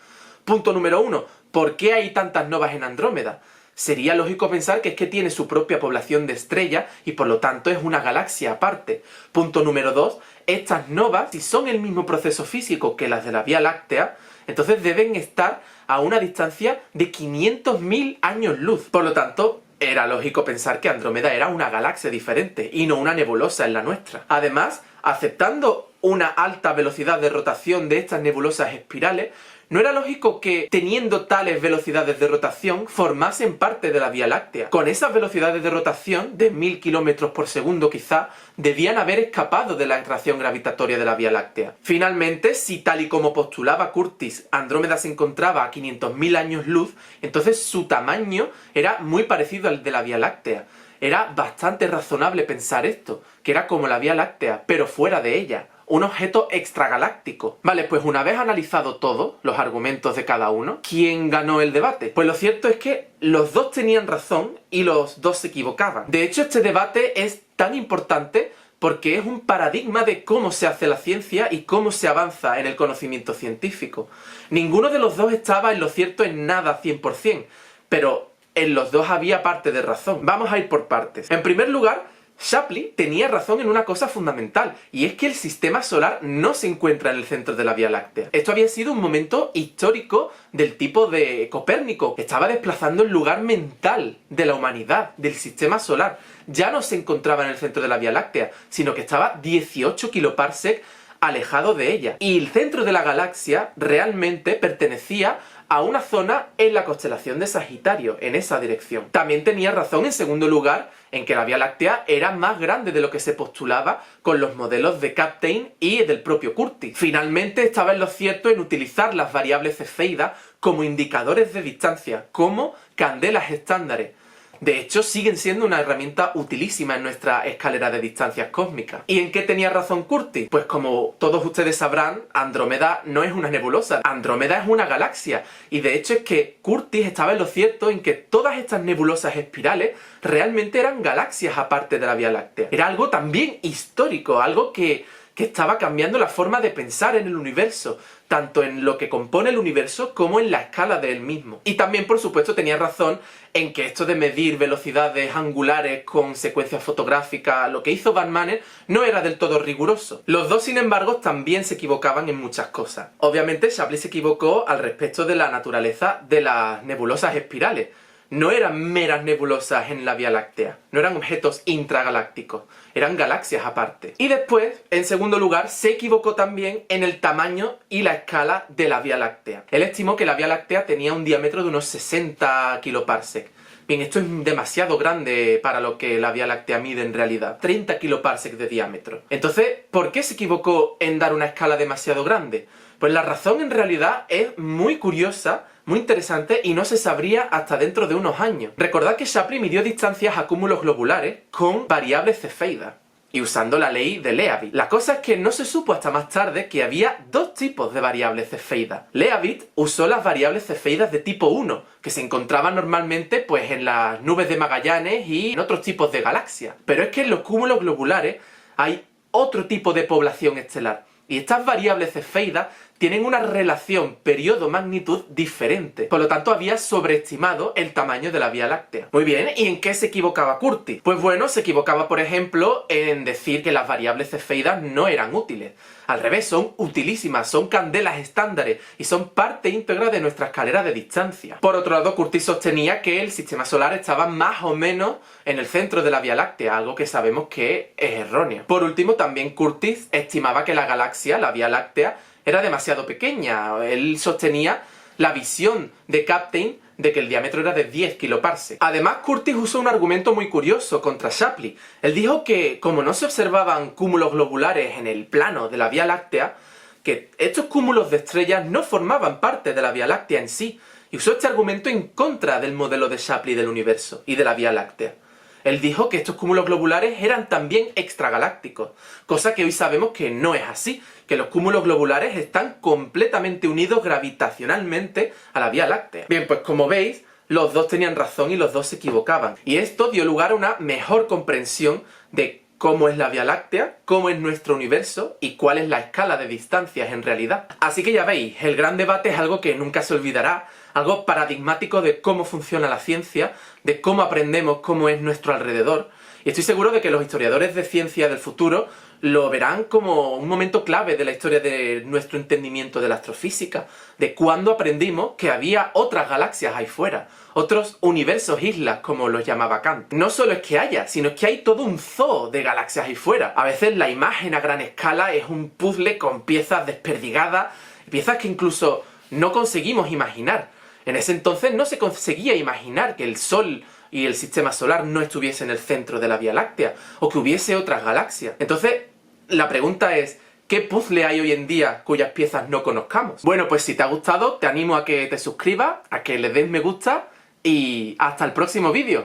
Punto número 1, ¿por qué hay tantas novas en Andrómeda? Sería lógico pensar que es que tiene su propia población de estrellas y por lo tanto es una galaxia aparte. Punto número 2, estas novas, si son el mismo proceso físico que las de la Vía Láctea, entonces deben estar a una distancia de 500.000 años luz. Por lo tanto, era lógico pensar que Andrómeda era una galaxia diferente y no una nebulosa en la nuestra. Además, aceptando una alta velocidad de rotación de estas nebulosas espirales, no era lógico que, teniendo tales velocidades de rotación, formasen parte de la Vía Láctea. Con esas velocidades de rotación, de 1000 km por segundo quizá, debían haber escapado de la atracción gravitatoria de la Vía Láctea. Finalmente, si tal y como postulaba Curtis, Andrómeda se encontraba a 500.000 años luz, entonces su tamaño era muy parecido al de la Vía Láctea. Era bastante razonable pensar esto, que era como la Vía Láctea, pero fuera de ella. Un objeto extragaláctico. Vale, pues una vez analizado todo, los argumentos de cada uno, ¿quién ganó el debate? Pues lo cierto es que los dos tenían razón y los dos se equivocaban. De hecho, este debate es tan importante porque es un paradigma de cómo se hace la ciencia y cómo se avanza en el conocimiento científico. Ninguno de los dos estaba en lo cierto en nada 100%, pero en los dos había parte de razón. Vamos a ir por partes. En primer lugar, Shapley tenía razón en una cosa fundamental, y es que el sistema solar no se encuentra en el centro de la Vía Láctea. Esto había sido un momento histórico del tipo de Copérnico, que estaba desplazando el lugar mental de la humanidad, del sistema solar. Ya no se encontraba en el centro de la Vía Láctea, sino que estaba 18 kiloparsec alejado de ella. Y el centro de la galaxia realmente pertenecía a una zona en la constelación de Sagitario, en esa dirección. También tenía razón, en segundo lugar, en que la Vía Láctea era más grande de lo que se postulaba con los modelos de Kapteyn y del propio Curtis. Finalmente estaba en lo cierto en utilizar las variables cefeidas como indicadores de distancia, como candelas estándares. De hecho, siguen siendo una herramienta utilísima en nuestra escalera de distancias cósmicas. ¿Y en qué tenía razón Curtis? Pues como todos ustedes sabrán, Andrómeda no es una nebulosa, Andrómeda es una galaxia. Y de hecho es que Curtis estaba en lo cierto en que todas estas nebulosas espirales realmente eran galaxias aparte de la Vía Láctea. Era algo también histórico, algo que estaba cambiando la forma de pensar en el universo, tanto en lo que compone el universo como en la escala de él mismo. Y también, por supuesto, tenía razón en que esto de medir velocidades angulares con secuencias fotográficas, lo que hizo Van Manen, no era del todo riguroso. Los dos, sin embargo, también se equivocaban en muchas cosas. Obviamente, Shapley se equivocó al respecto de la naturaleza de las nebulosas espirales. No eran meras nebulosas en la Vía Láctea, no eran objetos intragalácticos, eran galaxias aparte. Y después, en segundo lugar, se equivocó también en el tamaño y la escala de la Vía Láctea. Él estimó que la Vía Láctea tenía un diámetro de unos 60 kiloparsec. Bien, esto es demasiado grande para lo que la Vía Láctea mide en realidad. 30 kiloparsec de diámetro. Entonces, ¿por qué se equivocó en dar una escala demasiado grande? Pues la razón en realidad es muy curiosa, muy interesante y no se sabría hasta dentro de unos años. Recordad que Shapley midió distancias a cúmulos globulares con variables cefeidas y usando la ley de Leavitt. La cosa es que no se supo hasta más tarde que había dos tipos de variables cefeidas. Leavitt usó las variables cefeidas de tipo 1, que se encontraban normalmente pues en las nubes de Magallanes y en otros tipos de galaxias. Pero es que en los cúmulos globulares hay otro tipo de población estelar. Y estas variables cefeidas tienen una relación periodo-magnitud diferente. Por lo tanto, había sobreestimado el tamaño de la Vía Láctea. Muy bien, ¿y en qué se equivocaba Curtis? Pues bueno, se equivocaba, por ejemplo, en decir que las variables cefeidas no eran útiles. Al revés, son utilísimas, son candelas estándares y son parte íntegra de nuestra escalera de distancia. Por otro lado, Curtis sostenía que el sistema solar estaba más o menos en el centro de la Vía Láctea, algo que sabemos que es erróneo. Por último, también Curtis estimaba que la galaxia, la Vía Láctea, era demasiado pequeña. Él sostenía la visión de Kapteyn de que el diámetro era de 10 kiloparsec. Además, Curtis usó un argumento muy curioso contra Shapley. Él dijo que, como no se observaban cúmulos globulares en el plano de la Vía Láctea, que estos cúmulos de estrellas no formaban parte de la Vía Láctea en sí, y usó este argumento en contra del modelo de Shapley del universo y de la Vía Láctea. Él dijo que estos cúmulos globulares eran también extragalácticos, cosa que hoy sabemos que no es así, que los cúmulos globulares están completamente unidos gravitacionalmente a la Vía Láctea. Bien, pues como veis, los dos tenían razón y los dos se equivocaban. Y esto dio lugar a una mejor comprensión de cómo es la Vía Láctea, cómo es nuestro universo y cuál es la escala de distancias en realidad. Así que ya veis, el gran debate es algo que nunca se olvidará, algo paradigmático de cómo funciona la ciencia, de cómo aprendemos cómo es nuestro alrededor. Y estoy seguro de que los historiadores de ciencia del futuro lo verán como un momento clave de la historia de nuestro entendimiento de la astrofísica, de cuándo aprendimos que había otras galaxias ahí fuera, otros universos islas, como los llamaba Kant. No solo es que haya, sino es que hay todo un zoo de galaxias ahí fuera. A veces la imagen a gran escala es un puzzle con piezas desperdigadas, piezas que incluso no conseguimos imaginar. En ese entonces no se conseguía imaginar que el Sol y el sistema solar no estuviesen en el centro de la Vía Láctea, o que hubiese otras galaxias. Entonces, la pregunta es, ¿qué puzzle hay hoy en día cuyas piezas no conozcamos? Bueno, pues si te ha gustado, te animo a que te suscribas, a que le des me gusta, y hasta el próximo vídeo.